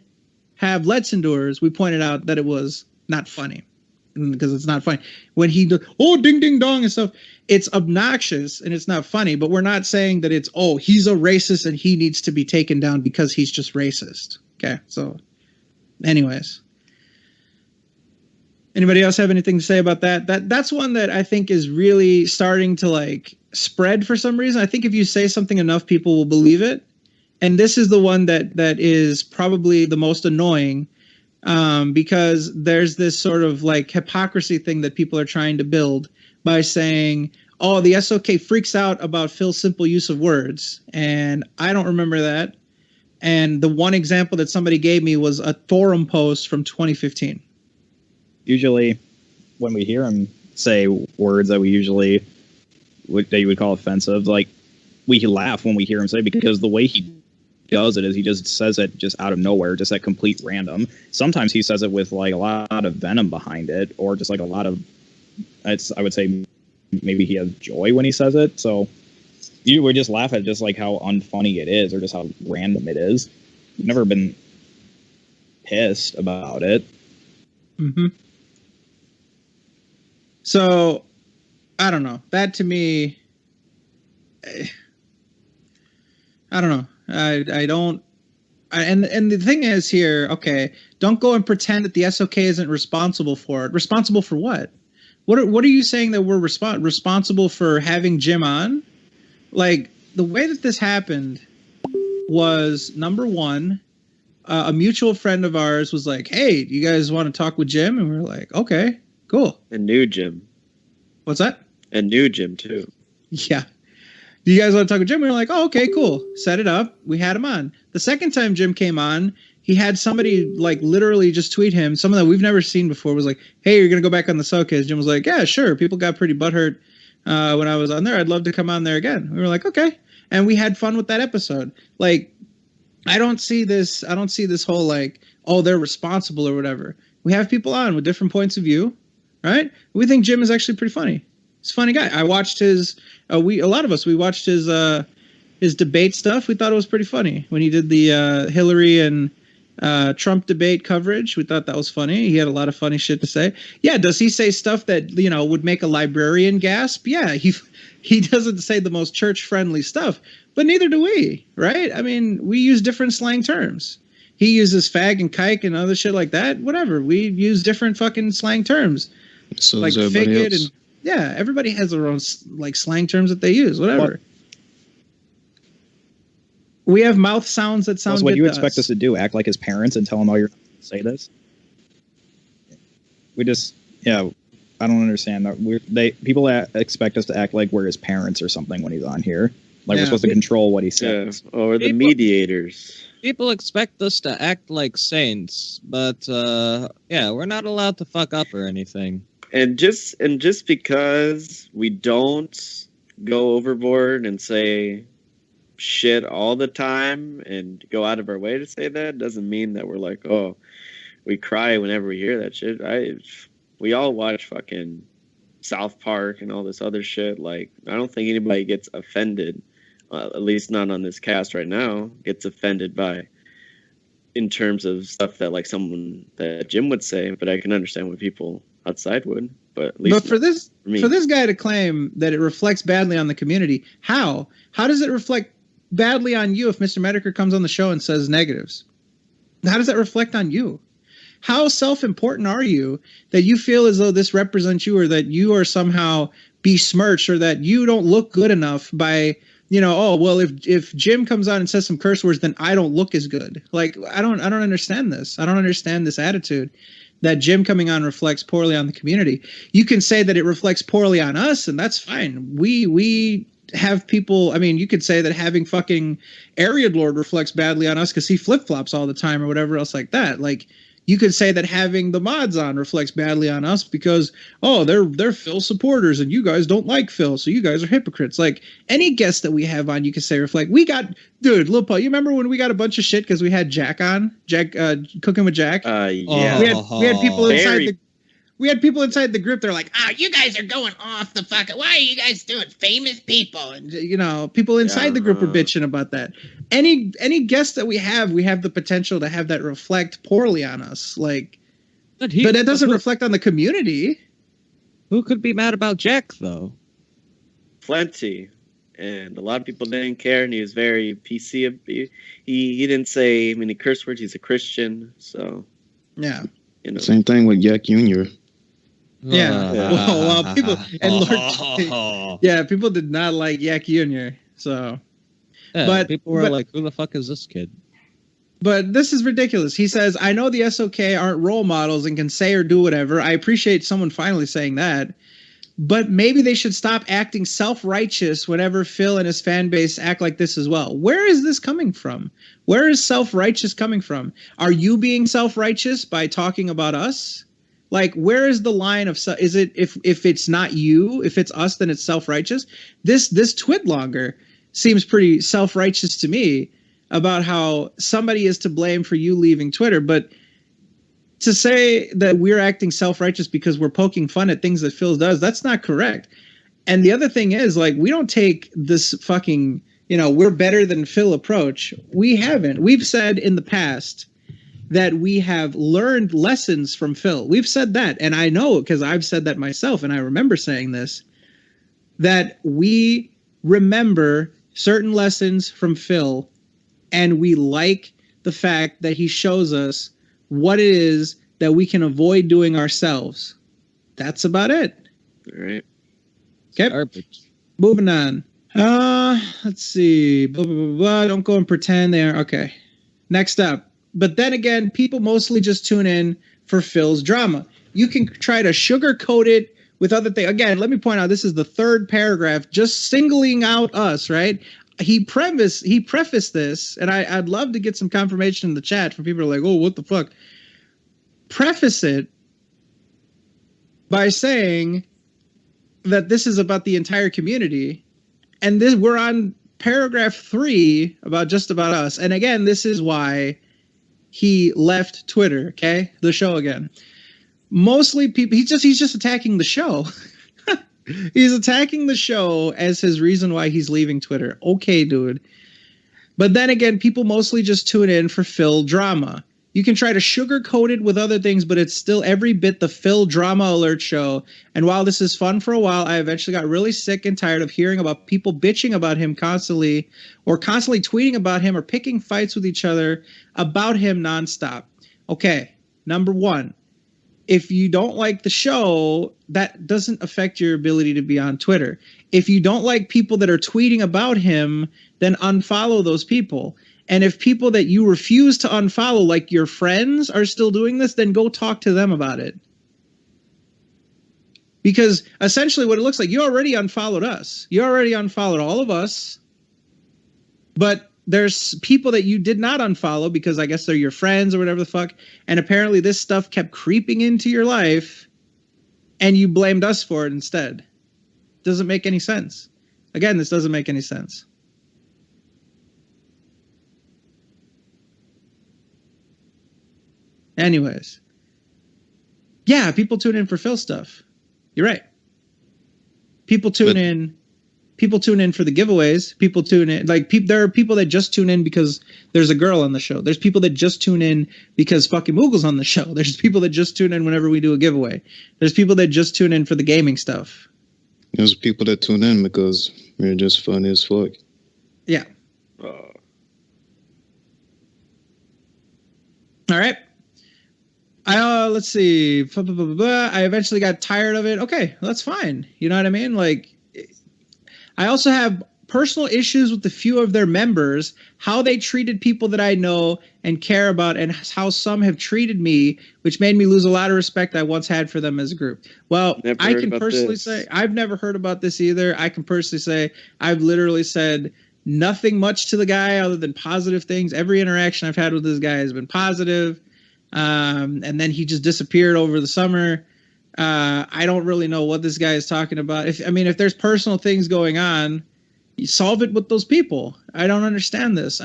have Let's Endures, we pointed out that it was not funny. Because it's not funny. When he ding ding dong and stuff, it's obnoxious and it's not funny, but we're not saying that it's, oh, he's a racist and he needs to be taken down because he's just racist. Okay, so anyways. Anybody else have anything to say about that? That's one that I think is really starting to like spread for some reason. I think if you say something enough, people will believe it. And this is the one that is probably the most annoying because there's this sort of like hypocrisy thing that people are trying to build by saying, oh, the SOK freaks out about Phil's simple use of words. And I don't remember that. And the one example that somebody gave me was a forum post from 2015. Usually when we hear him say words that we usually that you would call offensive. Like, we laugh when we hear him say, because the way he does it is he just says it just out of nowhere, just at complete random. Sometimes he says it with like a lot of venom behind it, or just like a lot of, I would say maybe he has joy when he says it. So you would just laugh at just like how unfunny it is, or just how random it is. You've never been pissed about it. Mm-hmm. So, I don't know. That to me, I don't know. I don't. And the thing is here, okay, don't go and pretend that the SOK isn't responsible for it. Responsible for what? What are you saying that we're responsible for having Jim on? Like, the way that this happened was, number one, a mutual friend of ours was like, hey, do you guys want to talk with Jim? And we were like, okay, cool. And new Jim. What's that? And new Jim, too. Yeah. Do you guys want to talk with Jim? We were like, oh, okay, cool. Set it up. We had him on. The second time Jim came on, he had somebody like literally just tweet him, someone that we've never seen before, was like, hey, you're going to go back on the Sokast. Jim was like, yeah, sure. People got pretty butthurt when I was on there. I'd love to come on there again. We were like, okay. And we had fun with that episode. Like, I don't see this whole like, oh, they're responsible or whatever. We have people on with different points of view, right? We think Jim is actually pretty funny. He's a funny guy. I watched his, a lot of us, we watched his debate stuff. We thought it was pretty funny when he did the Hillary and Trump debate coverage. We thought that was funny. He had a lot of funny shit to say. Yeah, does he say stuff that, you know, would make a librarian gasp? Yeah, he doesn't say the most church-friendly stuff, but neither do we, right? I mean, we use different slang terms. He uses fag and kike and other shit like that. Whatever. We use different fucking slang terms. So like faggot and yeah, everybody has their own like slang terms that they use. Whatever. We have mouth sounds that sound. That's what good you to expect us to do? Act like his parents and tell him, "Oh, you're not going to say this." We just, yeah, I don't understand that. People expect us to act like we're his parents or something when he's on here. Like we're supposed to control what he says. Yeah, or the mediators. People expect us to act like saints, but yeah, we're not allowed to fuck up or anything. And just because we don't go overboard and say shit all the time and go out of our way to say that doesn't mean that we're like, oh, we cry whenever we hear that shit. We all watch fucking South Park and all this other shit. Like, I don't think anybody gets offended, at least not on this cast right now, gets offended by in terms of stuff that like someone that Jim would say, but I can understand what people outside would. But at least for this guy to claim that it reflects badly on the community, how does it reflect badly on you if Mr. Mediker comes on the show and says negatives? How does that reflect on you? How self-important are you that you feel as though this represents you, or that you are somehow besmirched, or that you don't look good enough by, you know, oh, well, if Jim comes on and says some curse words, then I don't look as good. Like, I don't understand this. I don't understand this attitude that Jim coming on reflects poorly on the community. You can say that it reflects poorly on us, and that's fine. We have people, I mean, you could say that having fucking Ariad Lord reflects badly on us because he flip-flops all the time or whatever else like that. Like, you could say that having the mods on reflects badly on us because, oh, they're Phil supporters and you guys don't like Phil, so you guys are hypocrites. Like, any guest that we have on, you could say reflect. We got, dude, Lil Paul, you remember when we got a bunch of shit because we had Jack on? Jack, Cooking with Jack? Yeah. We had people inside we had people inside the group. They're like, "Oh, you guys are going off the fucking. Why are you guys doing famous people?" And you know, people inside the group are bitching about that. Any guest that we have the potential to have that reflect poorly on us. Like, but it doesn't reflect on the community. Who could be mad about Jack though? Plenty, and a lot of people didn't care, and he was very PC. He didn't say many curse words. He's a Christian, so yeah. You know. Same thing with Yak Jr. Yeah. Well, people and Lord, yeah, people did not like Yak Jr. So, yeah, but people were like, "Who the fuck is this kid?" But this is ridiculous. He says, "I know the SOK aren't role models and can say or do whatever. I appreciate someone finally saying that, but maybe they should stop acting self-righteous whenever Phil and his fan base act like this as well." Where is this coming from? Where is self-righteous coming from? Are you being self-righteous by talking about us? Like, where is the line of is it if it's not you, if it's us, then it's self-righteous? This Twitlonger seems pretty self-righteous to me about how somebody is to blame for you leaving Twitter, but to say that we're acting self-righteous because we're poking fun at things that Phil does, that's not correct. And the other thing is, like, we don't take this fucking, we're better than Phil approach. We haven't. We've said in the past that we have learned lessons from Phil. We've said that, and I know because I've said that myself, and I remember saying this, that we remember certain lessons from Phil, and we like the fact that he shows us what it is that we can avoid doing ourselves. That's about it. All right. Okay. Perfect. Moving on. Let's see. Blah, blah, blah, blah. Don't go and pretend they are. Okay. Next up. But then again, people mostly just tune in for Phil's drama. You can try to sugarcoat it with other things. Again, let me point out, this is the third paragraph, just singling out us, right? He prefaced this, and I'd love to get some confirmation in the chat from people who are like, oh, what the fuck? Preface it by saying that this is about the entire community, and we're on paragraph 3 about just about us. And again, this is why he left Twitter. Okay, the show again. Mostly people. He's just attacking the show. He's attacking the show as his reason why he's leaving Twitter. Okay, dude. But then again, people mostly just tune in for Phil drama. You can try to sugarcoat it with other things, but it's still every bit the Phil drama alert show. And while this is fun for a while, I eventually got really sick and tired of hearing about people bitching about him constantly, or constantly tweeting about him, or picking fights with each other about him nonstop. Okay, number one. If you don't like the show, that doesn't affect your ability to be on Twitter. If you don't like people that are tweeting about him, then unfollow those people. And if people that you refuse to unfollow, like your friends, are still doing this, then go talk to them about it. Because essentially what it looks like, you already unfollowed us. You already unfollowed all of us. But there's people that you did not unfollow because I guess they're your friends or whatever the fuck. And apparently this stuff kept creeping into your life and you blamed us for it instead. Doesn't make any sense. Again, this doesn't make any sense. Anyways. Yeah, people tune in for Phil stuff. You're right. People tune in. People tune in for the giveaways. People tune in. There are people that just tune in because there's a girl on the show. There's people that just tune in because fucking Moogle's on the show. There's people that just tune in whenever we do a giveaway. There's people that just tune in for the gaming stuff. There's people that tune in because we're just funny as fuck. Yeah. All right. Let's see. Blah, blah, blah, blah, blah. I eventually got tired of it. Okay, that's fine. You know what I mean? Like, I also have personal issues with a few of their members, how they treated people that I know and care about, and how some have treated me, which made me lose a lot of respect I once had for them as a group. Well, I can personally say I've never heard about this either. I can personally say I've literally said nothing much to the guy other than positive things. Every interaction I've had with this guy has been positive. And then he just disappeared over the summer. I don't really know what this guy is talking about. If there's personal things going on, you solve it with those people. I don't understand this.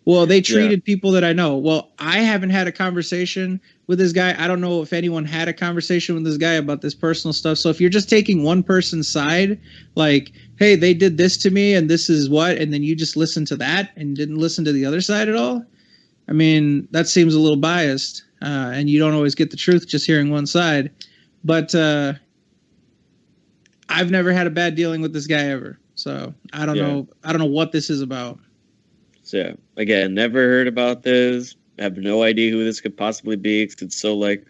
Well, they treated people that I know. Well, I haven't had a conversation with this guy. I don't know if anyone had a conversation with this guy about this personal stuff. So if you're just taking one person's side, like, hey, they did this to me and this is what, and then you just listen to that and didn't listen to the other side at all, I mean, that seems a little biased. And you don't always get the truth just hearing one side. But I've never had a bad dealing with this guy ever. So I don't know. I don't know what this is about. So again, never heard about this. I have no idea who this could possibly be. Cause it's so like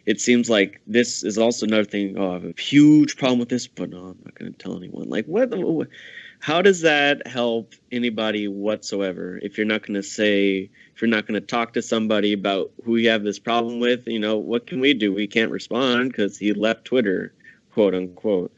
it seems like this is also another thing. Oh, I have a huge problem with this, but no, I'm not going to tell anyone. Like what? How does that help anybody whatsoever? If you're not going to talk to somebody about who you have this problem with, what can we do? We can't respond because he left Twitter, quote unquote.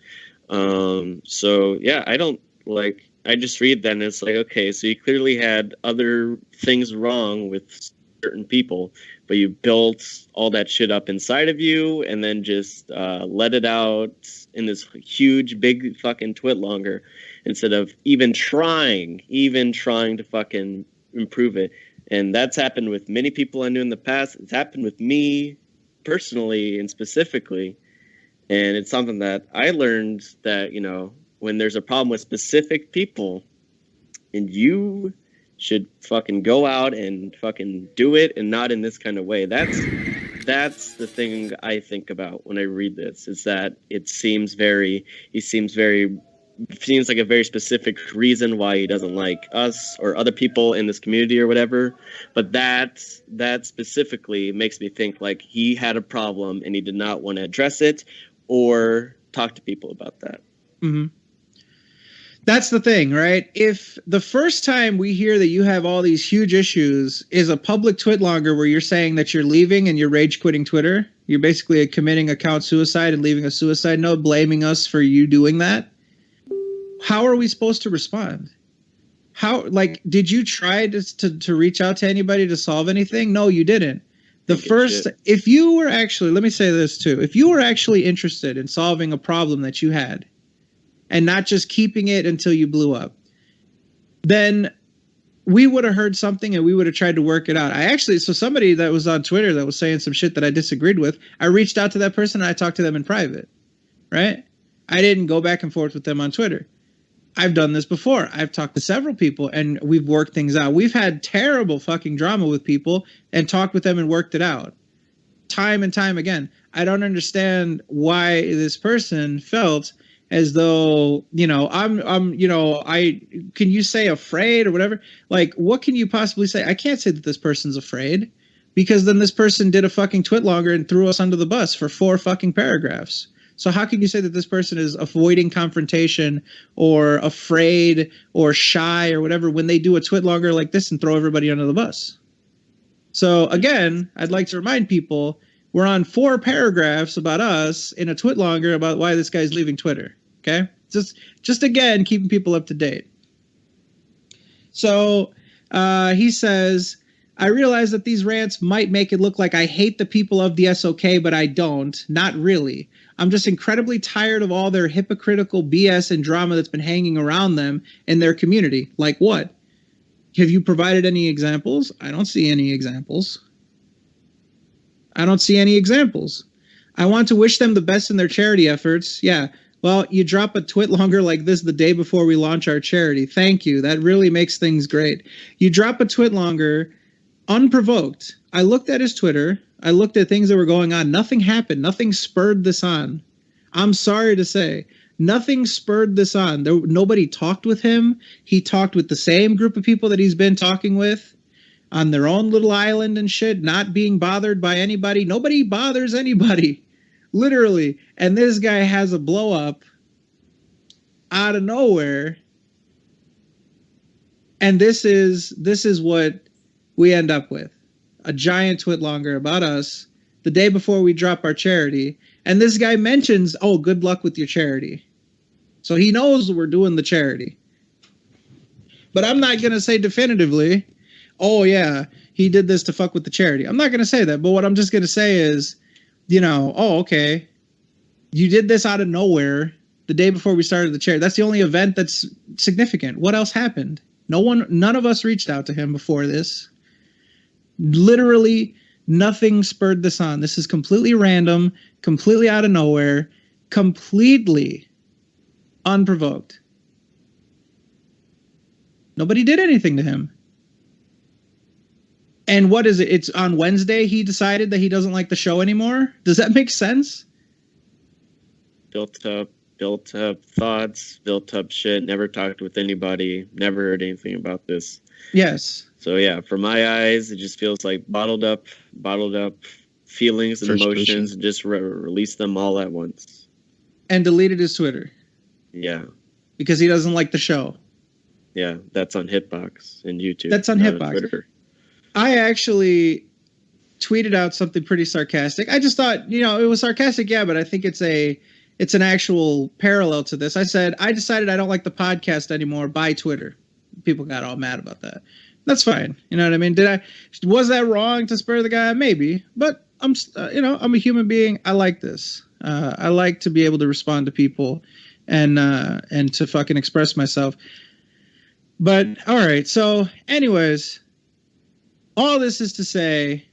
So yeah, I just read that and it's like, okay, so you clearly had other things wrong with certain people, but you built all that shit up inside of you and then just let it out in this huge, big fucking twit longer instead of even trying to fucking improve it. And that's happened with many people I knew in the past. It's happened with me personally and specifically. And it's something that I learned that, you know, when there's a problem with specific people and you should fucking go out and fucking do it and not in this kind of way. That's the thing I think about when I read this, is that it seems like a very specific reason why he doesn't like us or other people in this community or whatever. But that specifically makes me think like he had a problem and he did not want to address it or talk to people about that. Mm-hmm. That's the thing, right? If the first time we hear that you have all these huge issues is a public twit longer where you're saying that you're leaving and you're rage quitting Twitter, you're basically committing account suicide and leaving a suicide note, blaming us for you doing that. How are we supposed to respond? How, like, did you try to reach out to anybody to solve anything? No, you didn't. If you were actually, let me say this too, if you were actually interested in solving a problem that you had, and not just keeping it until you blew up, then we would have heard something and we would have tried to work it out. So somebody that was on Twitter that was saying some shit that I disagreed with, I reached out to that person and I talked to them in private, right? I didn't go back and forth with them on Twitter. I've done this before. I've talked to several people and we've worked things out. We've had terrible fucking drama with people and talked with them and worked it out. Time and time again. I don't understand why this person felt as though, you know, can you say afraid or whatever? Like, what can you possibly say? I can't say that this person's afraid, because then this person did a fucking twit longer and threw us under the bus for 4 fucking paragraphs. So how can you say that this person is avoiding confrontation or afraid or shy or whatever when they do a twit longer like this and throw everybody under the bus? So again, I'd like to remind people, we're on 4 paragraphs about us in a twit longer about why this guy's leaving Twitter. Okay, just again, keeping people up to date. So he says, I realize that these rants might make it look like I hate the people of the SOK, but I don't. Not really. I'm just incredibly tired of all their hypocritical BS and drama that's been hanging around them and their community. Like what? Have you provided any examples? I don't see any examples. I want to wish them the best in their charity efforts. Yeah. Well, you drop a twit longer like this the day before we launch our charity. Thank you. That really makes things great. You drop a twit longer unprovoked. I looked at his Twitter. I looked at things that were going on. Nothing happened. Nothing spurred this on. I'm sorry to say. Nothing spurred this on. Nobody talked with him. He talked with the same group of people that he's been talking with on their own little island and shit, not being bothered by anybody. Nobody bothers anybody. Literally. And this guy has a blow up out of nowhere. And this is what we end up with. A giant twit longer about us the day before we drop our charity. And this guy mentions, oh, good luck with your charity. So he knows we're doing the charity. But I'm not going to say definitively, oh, yeah, he did this to fuck with the charity. I'm not going to say that. But what I'm just going to say is, you know, oh, okay, you did this out of nowhere the day before we started the charity. That's the only event that's significant. What else happened? None of us reached out to him before this. Literally nothing spurred this on. This is completely random, completely out of nowhere, completely unprovoked. Nobody did anything to him. And what is it? It's on Wednesday he decided that he doesn't like the show anymore? Does that make sense? Built up thoughts, built up shit, never talked with anybody, never heard anything about this. Yes. So yeah, from my eyes, it just feels like bottled up feelings and emotions, and just release them all at once. And deleted his Twitter. Yeah. Because he doesn't like the show. Yeah, that's on Hitbox and YouTube. That's on Hitbox. I actually tweeted out something pretty sarcastic. I just thought, you know, it was sarcastic, yeah, but I think it's an actual parallel to this. I said, I decided I don't like the podcast anymore by Twitter. People got all mad about that. That's fine. You know what I mean? Was that wrong to spur the guy? Maybe, but I'm a human being. I like this. I like to be able to respond to people and to fucking express myself. But all right. So anyways, all this is to say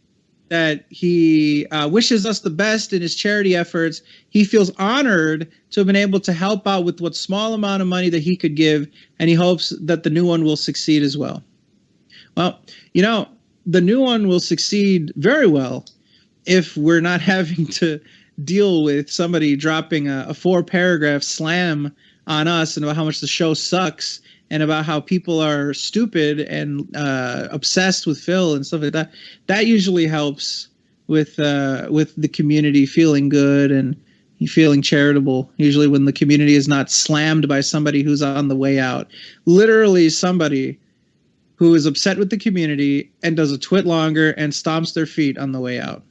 that he wishes us the best in his charity efforts. He feels honored to have been able to help out with what small amount of money that he could give, and he hopes that the new one will succeed as well. Well, the new one will succeed very well if we're not having to deal with somebody dropping a 4-paragraph slam on us and about how much the show sucks and about how people are stupid and obsessed with Phil and stuff like that. That usually helps with the community feeling good and feeling charitable. Usually when the community is not slammed by somebody who's on the way out. Literally somebody who is upset with the community and does a twit longer and stomps their feet on the way out.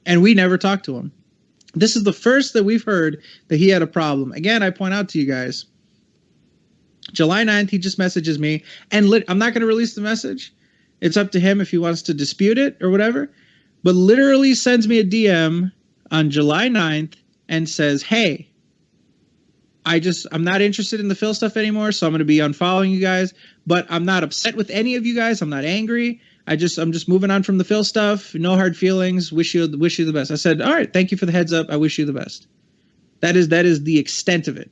And we never talked to him. This is the first that we've heard that he had a problem. Again, I point out to you guys, July 9th, he just messages me, and I'm not going to release the message. It's up to him if he wants to dispute it or whatever, but literally sends me a DM on July 9th and says, hey, I'm not interested in the Phil stuff anymore, so I'm going to be unfollowing you guys, but I'm not upset with any of you guys. I'm not angry. I'm just moving on from the Phil stuff. No hard feelings. Wish you the best. I said, all right, thank you for the heads up. I wish you the best. That is the extent of it.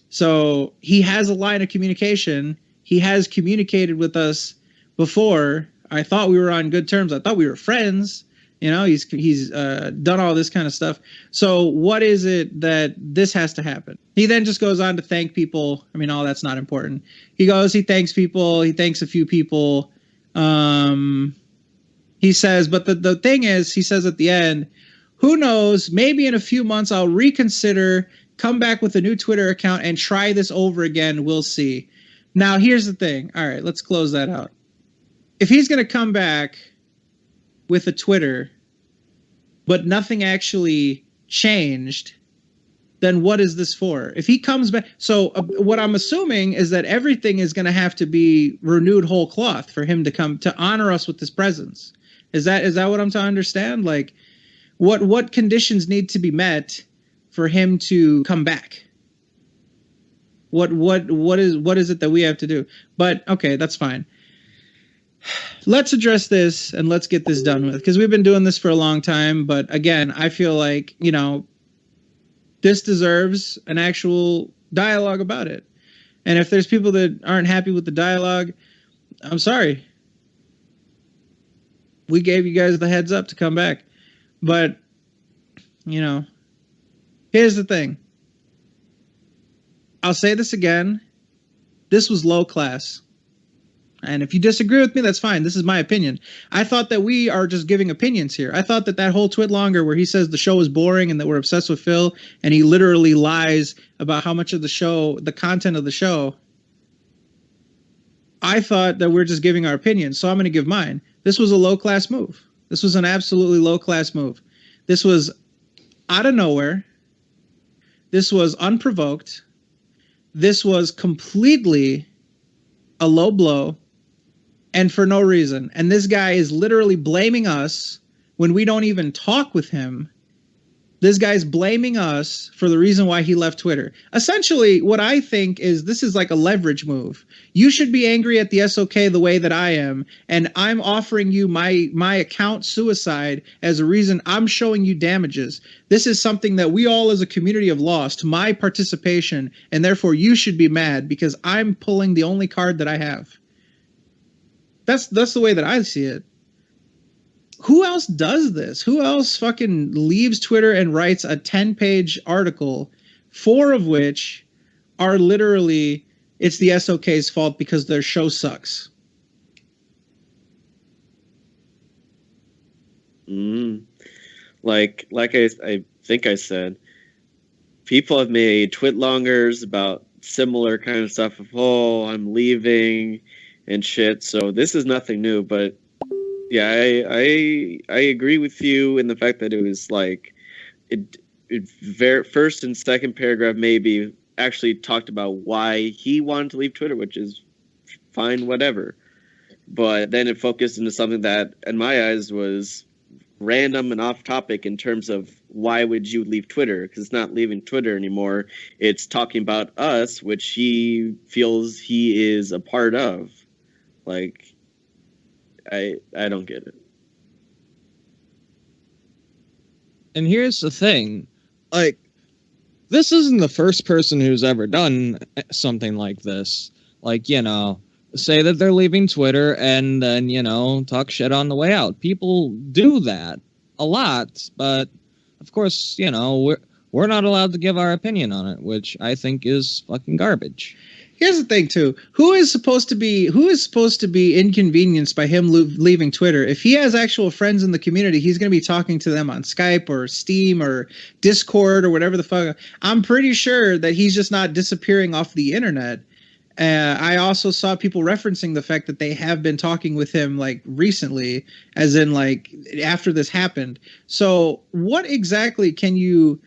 So he has a line of communication. He has communicated with us before. I thought we were on good terms. I thought we were friends. He's done all this kind of stuff. So what is it that this has to happen? He then just goes on to thank people. I mean, all that's not important. He thanks people. He thanks a few people. He says, but the thing is, he says at the end, who knows, maybe in a few months I'll reconsider, come back with a new Twitter account and try this over again. We'll see. Now, here's the thing. All right, let's close that out. If he's going to come back with a Twitter, but nothing actually changed, then what is this for? If he comes back, so what I'm assuming is that everything is going to have to be renewed whole cloth for him to come to honor us with his presence. Is that what I'm to understand? Like, what conditions need to be met for him to come back? What is it that we have to do? But okay, that's fine. Let's address this and let's get this done with, because we've been doing this for a long time. But again, I feel like, this deserves an actual dialogue about it. And if there's people that aren't happy with the dialogue, I'm sorry. We gave you guys the heads up to come back. But, here's the thing. I'll say this again. This was low class. And if you disagree with me, that's fine. This is my opinion. I thought that we are just giving opinions here. I thought that whole twit longer where he says the show is boring and that we're obsessed with Phil, and he literally lies about how much of the show, the content of the show. I thought that we're just giving our opinion, so I'm going to give mine. This was a low-class move. This was an absolutely low-class move. This was out of nowhere. This was unprovoked. This was completely a low blow. And for no reason. And this guy is literally blaming us when we don't even talk with him. This guy's blaming us for the reason why he left Twitter. Essentially, what I think is this is like a leverage move. You should be angry at the SOK the way that I am, and I'm offering you my account suicide as a reason I'm showing you damages. This is something that we all as a community have lost, my participation, and therefore you should be mad because I'm pulling the only card that I have. That's the way that I see it. Who else does this? Who else fucking leaves Twitter and writes a 10-page article, 4 of which are literally, it's the SOK's fault because their show sucks? Like I think I said, people have made twit longers about similar kind of stuff of, I'm leaving and shit. So this is nothing new, but yeah, I agree with you in the fact that it was like it first and second paragraph maybe actually talked about why he wanted to leave Twitter, which is fine, whatever. But then it focused into something that, in my eyes, was random and off topic in terms of why would you leave Twitter? Because it's not leaving Twitter anymore. It's talking about us, which he feels he is a part of. Like, I don't get it. And here's the thing, like, this isn't the first person who's ever done something like this. Like, you know, say that they're leaving Twitter and then, you know, talk shit on the way out. People do that a lot, but of course, you know, we're not allowed to give our opinion on it, which I think is fucking garbage. Here's the thing, too. Who is supposed to be inconvenienced by him leaving Twitter? If he has actual friends in the community, he's going to be talking to them on Skype or Steam or Discord or whatever the fuck. I'm pretty sure that he's just not disappearing off the internet. I also saw people referencing the fact that they have been talking with him like recently, as in like after this happened. So what exactly can you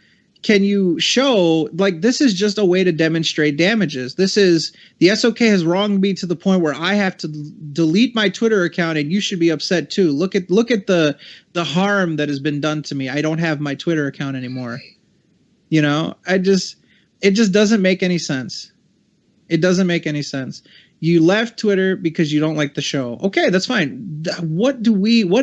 show? Like, this is just a way to demonstrate damages. This is, the SOK has wronged me to the point where I have to delete my Twitter account, and you should be upset too. Look at the harm that has been done to me. I don't have my Twitter account anymore. You know, it just doesn't make any sense. It doesn't make any sense. You left Twitter because you don't like the show. Okay, that's fine. What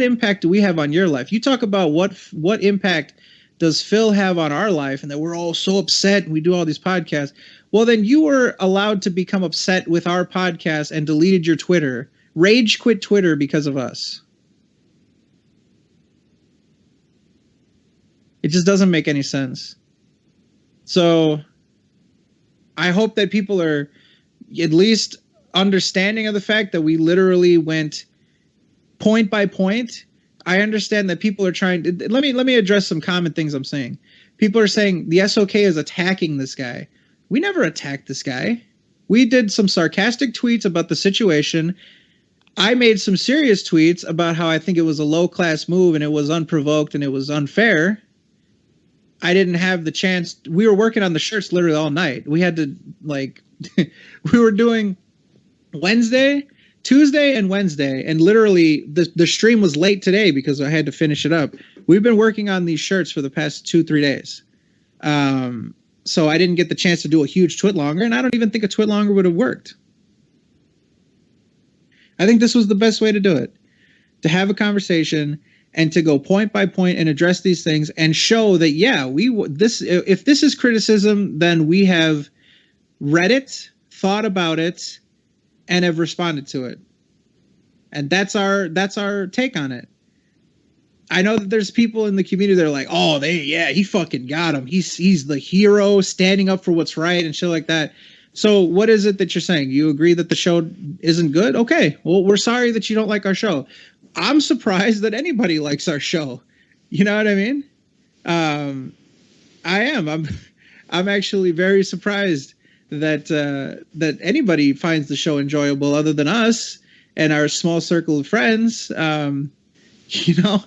impact do we have on your life? You talk about what impact does Phil have on our life, and that we're all so upset and we do all these podcasts. Well, then you were allowed to become upset with our podcast and deleted your Twitter. Rage quit Twitter because of us. It just doesn't make any sense. So I hope that people are at least understanding of the fact that we literally went point by point. I understand that people are trying to, let me address some common things I'm saying. People are saying the SOK is attacking this guy. We never attacked this guy. We did some sarcastic tweets about the situation. I made some serious tweets about how I think it was a low-class move and it was unprovoked and it was unfair. I didn't have the chance. We were working on the shirts literally all night. We had to, like, we were doing Tuesday and Wednesday, and literally the stream was late today because I had to finish it up. We've been working on these shirts for the past 2-3 days. So I didn't get the chance to do a huge twit longer, and I don't even think a twit longer would have worked. I think this was the best way to do it, to have a conversation and to go point by point and address these things and show that, yeah, if this is criticism, then we have read it, thought about it, and have responded to it. And that's our take on it. I know that there's people in the community that are like, oh, he fucking got him. He's the hero standing up for what's right and shit like that. So what is it that you're saying? You agree that the show isn't good? Okay, well, we're sorry that you don't like our show. I'm surprised that anybody likes our show. You know what I mean? I am. I'm actually very surprised that anybody finds the show enjoyable other than us and our small circle of friends. You know?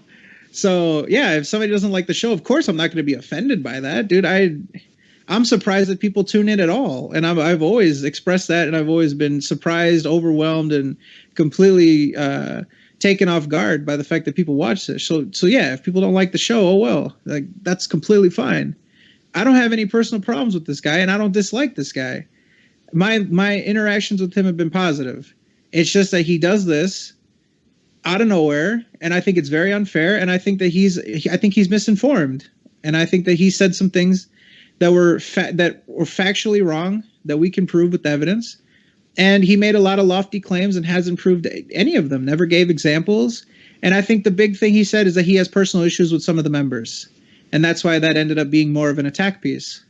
So, yeah, if somebody doesn't like the show, of course I'm not going to be offended by that. Dude, I'm surprised that people tune in at all. And I've always expressed that, and I've always been surprised, overwhelmed, and completely taken off guard by the fact that people watch this. So yeah, if people don't like the show, oh well, like, that's completely fine. I don't have any personal problems with this guy, and I don't dislike this guy. My interactions with him have been positive. It's just that he does this out of nowhere, and I think it's very unfair, and I think that he's misinformed, and I think that he said some things that were factually wrong that we can prove with evidence. And he made a lot of lofty claims and hasn't proved any of them, never gave examples. And I think the big thing he said is that he has personal issues with some of the members. And that's why that ended up being more of an attack piece.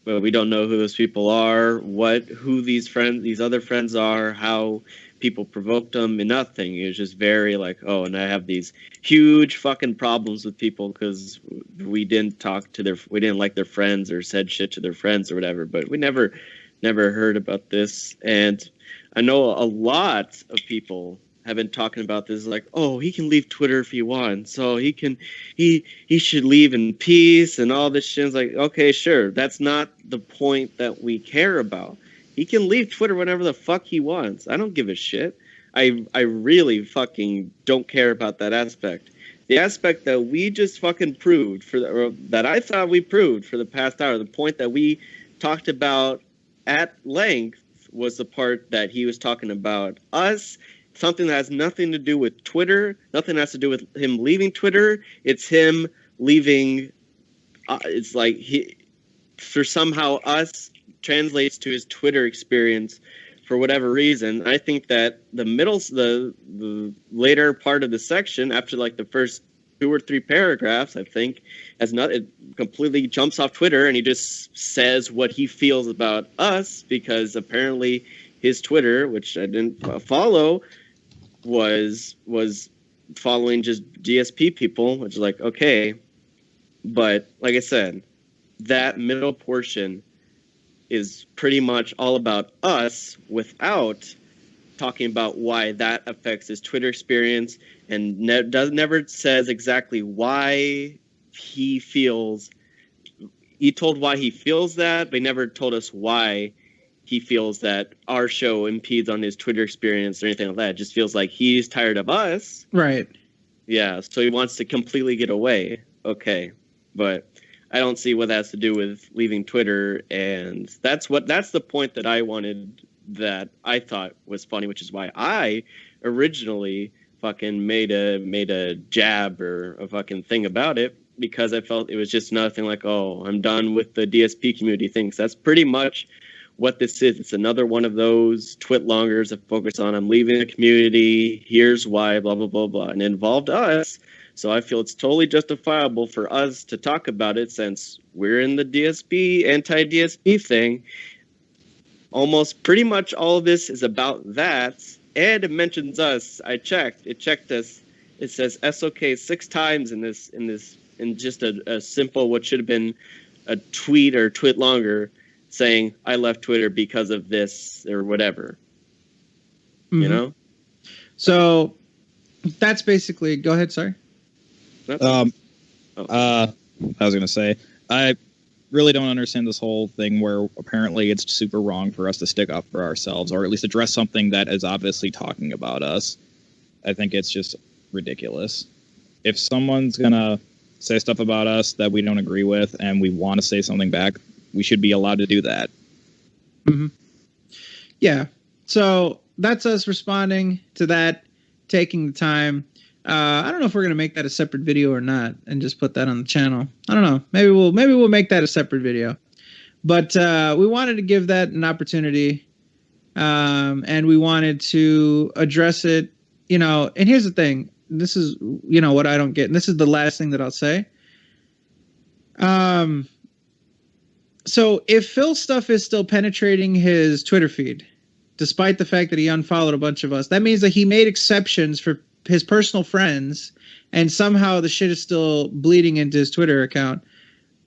But we don't know who those people are, who these other friends are, how people provoked them, and nothing. It was just very like, oh, and I have these huge fucking problems with people because we didn't like their friends or said shit to their friends or whatever. But we never heard about this. And I know a lot of people have been talking about this, like, oh, he can leave Twitter if he wants, so he should leave in peace and all this shit. It's like, okay, sure, that's not the point that we care about. He can leave Twitter whenever the fuck he wants. I don't give a shit. I really fucking don't care about that aspect. The aspect that we just fucking proved that I thought we proved for the past hour, the point that we talked about at length was the part that he was talking about us, something that has nothing to do with Twitter, nothing has to do with him leaving Twitter. It's him leaving. It's like for somehow us translates to his Twitter experience for whatever reason. I think that the later part of the section, after like the first 2 or 3 paragraphs, I think, it completely jumps off Twitter, and he just says what he feels about us, because apparently his Twitter, which I didn't follow, was following just DSP people, which is like, okay. But like I said, that middle portion is pretty much all about us without talking about why that affects his Twitter experience, and never says exactly why he feels. He told why he feels that, but he never told us why he feels that our show impedes on his Twitter experience or anything like that. It just feels like he's tired of us. Right. Yeah, so he wants to completely get away. Okay. But I don't see what that has to do with leaving Twitter, and that's the point that I wanted, that I thought was funny, which is why I originally fucking made a jab or a fucking thing about it, because I felt it was just another thing like, oh, I'm done with the DSP community things. That's pretty much what this is. It's another one of those twit-longers that focus on, I'm leaving the community, here's why, blah, blah, blah, blah, and it involved us. So I feel it's totally justifiable for us to talk about it, since we're in the DSP, anti-DSP thing. Almost pretty much all of this is about that, and it mentions us. It checked us. It says SOK 6 times in just a simple, what should have been a tweet or twit longer, saying I left Twitter because of this or whatever. Mm-hmm. You know? So that's basically, go ahead, sorry. I was going to say, I really don't understand this whole thing where apparently it's super wrong for us to stick up for ourselves, or at least address something that is obviously talking about us. I think it's just ridiculous. If someone's going to say stuff about us that we don't agree with and we want to say something back, we should be allowed to do that. Mm-hmm. Yeah. So that's us responding to that, taking the time. I don't know if we're gonna make that a separate video or not, and just put that on the channel. I don't know. Maybe we'll make that a separate video. But we wanted to give that an opportunity, and we wanted to address it. You know, and here's the thing. This is, you know, what I don't get, and this is the last thing that I'll say. So if Phil's stuff is still penetrating his Twitter feed, despite the fact that he unfollowed a bunch of us, that means that he made exceptions for his personal friends, and somehow the shit is still bleeding into his Twitter account.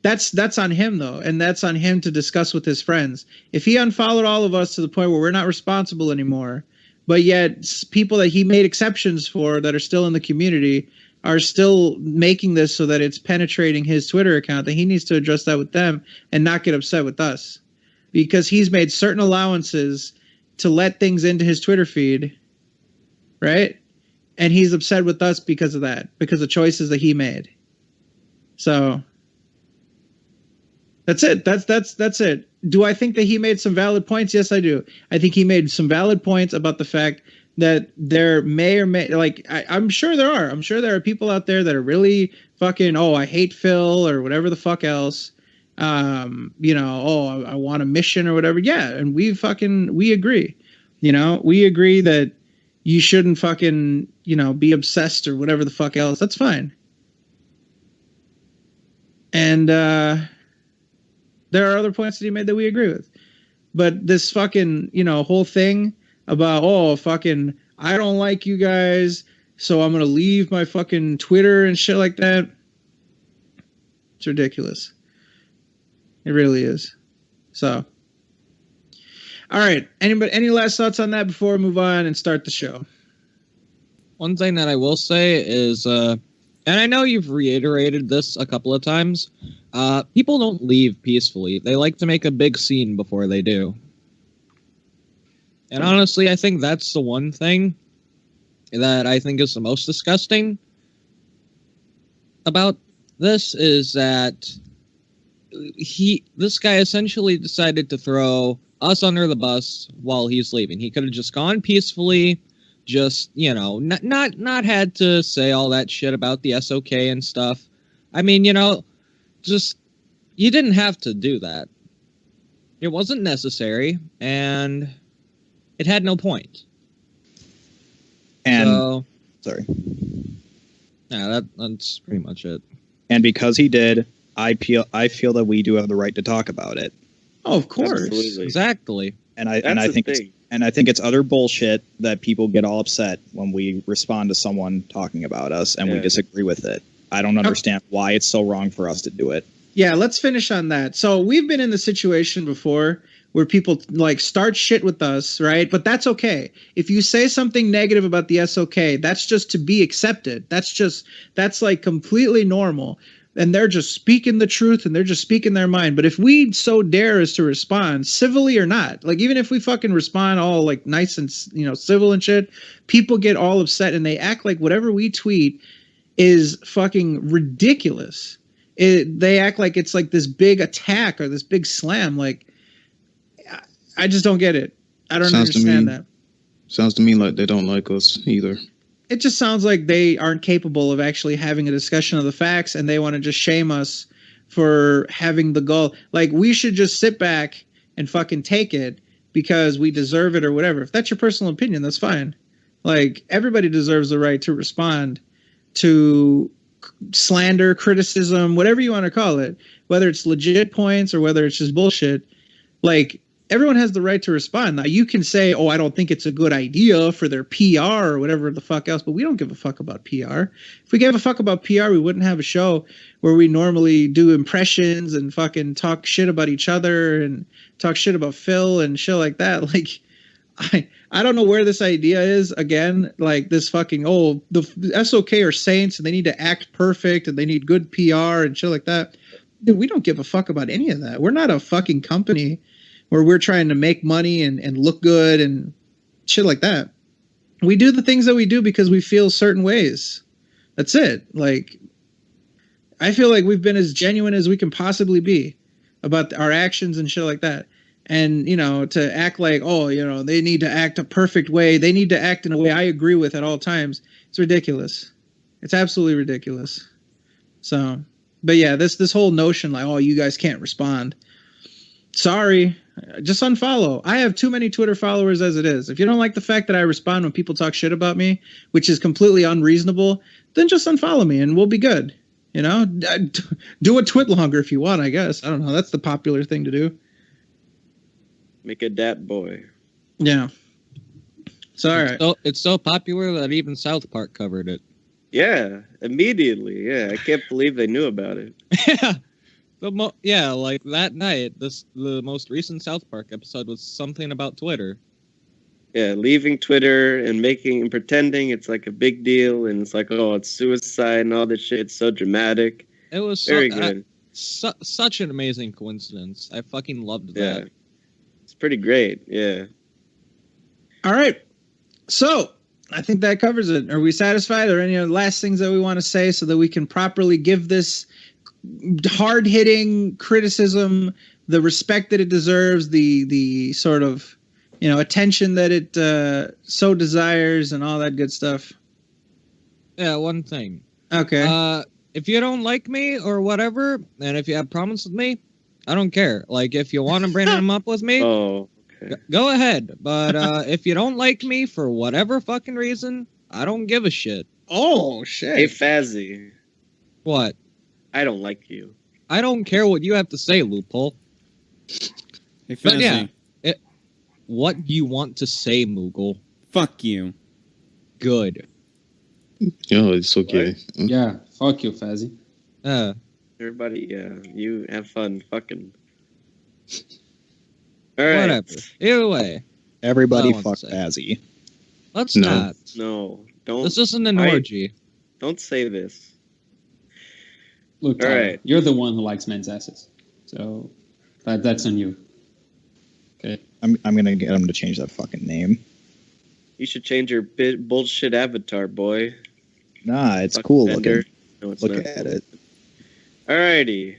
That's on him, though, and that's on him to discuss with his friends. If he unfollowed all of us to the point where we're not responsible anymore, but yet people that he made exceptions for that are still in the community are still making this so that it's penetrating his Twitter account, then he needs to address that with them and not get upset with us, because he's made certain allowances to let things into his Twitter feed, right? And he's upset with us because of that, because of choices that he made. So that's it. That's it. Do I think that he made some valid points? Yes, I do. I think he made some valid points about the fact that there may or may, like, I'm sure there are. I'm sure there are people out there that are really fucking, oh, I hate Phil or whatever the fuck else. You know, oh, I want a mission or whatever. Yeah, and we agree. You know, we agree that you shouldn't fucking, you know, be obsessed or whatever the fuck else. That's fine. And there are other points that he made that we agree with. But this fucking, you know, whole thing about, oh, fucking, I don't like you guys, so I'm going to leave my fucking Twitter and shit like that. It's ridiculous. It really is. So. All right. Any last thoughts on that before we move on and start the show? One thing that I will say is, and I know you've reiterated this a couple of times, people don't leave peacefully. They like to make a big scene before they do. And honestly, I think that's the one thing that I think is the most disgusting about this is that this guy essentially decided to throw us under the bus while he's leaving. He could have just gone peacefully, just, you know, not had to say all that shit about the SOK and stuff. I mean, you know, just, you didn't have to do that. It wasn't necessary, and it had no point. And so, sorry. Yeah, that's pretty much it. And because he did, I feel that we do have the right to talk about it. Oh, of course. Absolutely. Exactly. And I think it's utter bullshit that people get all upset when we respond to someone talking about us and we disagree with it. I don't understand why it's so wrong for us to do it. Yeah, let's finish on that. So we've been in the situation before where people like start shit with us, right? But that's okay. If you say something negative about the SOK, that's just to be accepted. That's like completely normal. And they're just speaking the truth and they're just speaking their mind. But if we so dare as to respond, civilly or not, like even if we fucking respond all like nice and, you know, civil and shit, people get all upset and they act like whatever we tweet is fucking ridiculous. They act like it's like this big attack or this big slam. Like, I just don't get it. I don't understand that. Sounds to me like they don't like us either. It just sounds like they aren't capable of actually having a discussion of the facts, and they want to just shame us for having the goal. Like, we should just sit back and fucking take it because we deserve it or whatever. If that's your personal opinion, that's fine. Like, everybody deserves the right to respond to slander, criticism, whatever you want to call it, whether it's legit points or whether it's just bullshit. Like, everyone has the right to respond. Now, you can say, oh, I don't think it's a good idea for their PR or whatever the fuck else, but we don't give a fuck about PR. If we gave a fuck about PR, we wouldn't have a show where we normally do impressions and fucking talk shit about each other and talk shit about Phil and shit like that. Like, I don't know where this idea is. Again, like this fucking, oh, the SOK are saints and they need to act perfect and they need good PR and shit like that. Dude, we don't give a fuck about any of that. We're not a fucking company where we're trying to make money and look good and shit like that. We do the things that we do because we feel certain ways. That's it. Like, I feel like we've been as genuine as we can possibly be about our actions and shit like that. And, you know, to act like, oh, you know, they need to act a perfect way. They need to act in a way I agree with at all times. It's ridiculous. It's absolutely ridiculous. So, but yeah, this whole notion like, oh, you guys can't respond. Sorry, just unfollow. I have too many Twitter followers as it is. If you don't like the fact that I respond when people talk shit about me, which is completely unreasonable, then just unfollow me and we'll be good. You know, do a twit longer if you want, I guess. I don't know. That's the popular thing to do. Make a dat boy. Yeah. So, all right. It's so popular that even South Park covered it. Yeah, immediately. Yeah, I can't believe they knew about it. Yeah. Like that night, the most recent South Park episode was something about Twitter. Yeah, leaving Twitter and pretending it's like a big deal, and it's like, oh, it's suicide and all this shit. It's so dramatic. It was very good. Such an amazing coincidence. I fucking loved that. Yeah. It's pretty great, yeah. All right. So, I think that covers it. Are we satisfied? Are there any other last things that we want to say so that we can properly give this hard-hitting criticism the respect that it deserves, the sort of, you know, attention that it so desires and all that good stuff? Yeah, one thing. Okay. If you don't like me or whatever, and if you have problems with me, I don't care. Like, if you want to bring them up with me, go ahead. But if you don't like me for whatever fucking reason, I don't give a shit. Oh, shit. Hey, Fazzy. What? I don't like you. I don't care what you have to say, Loophole. Hey, Fazzy. But yeah, what do you want to say, Moogle? Fuck you. Good. Oh, it's okay. What? Yeah, fuck you, Fazzy. Everybody, yeah, you have fun fucking. All right. Whatever. Either way. Everybody fuck Fazzy. Let's not. No, don't. This isn't an orgy. Don't say this. Look, all right. You're the one who likes men's asses. So that's on you. Okay. I'm gonna get him to change that fucking name. You should change your bullshit avatar, boy. Nah, it's cool looking. No, it's Look not. at it. Alrighty.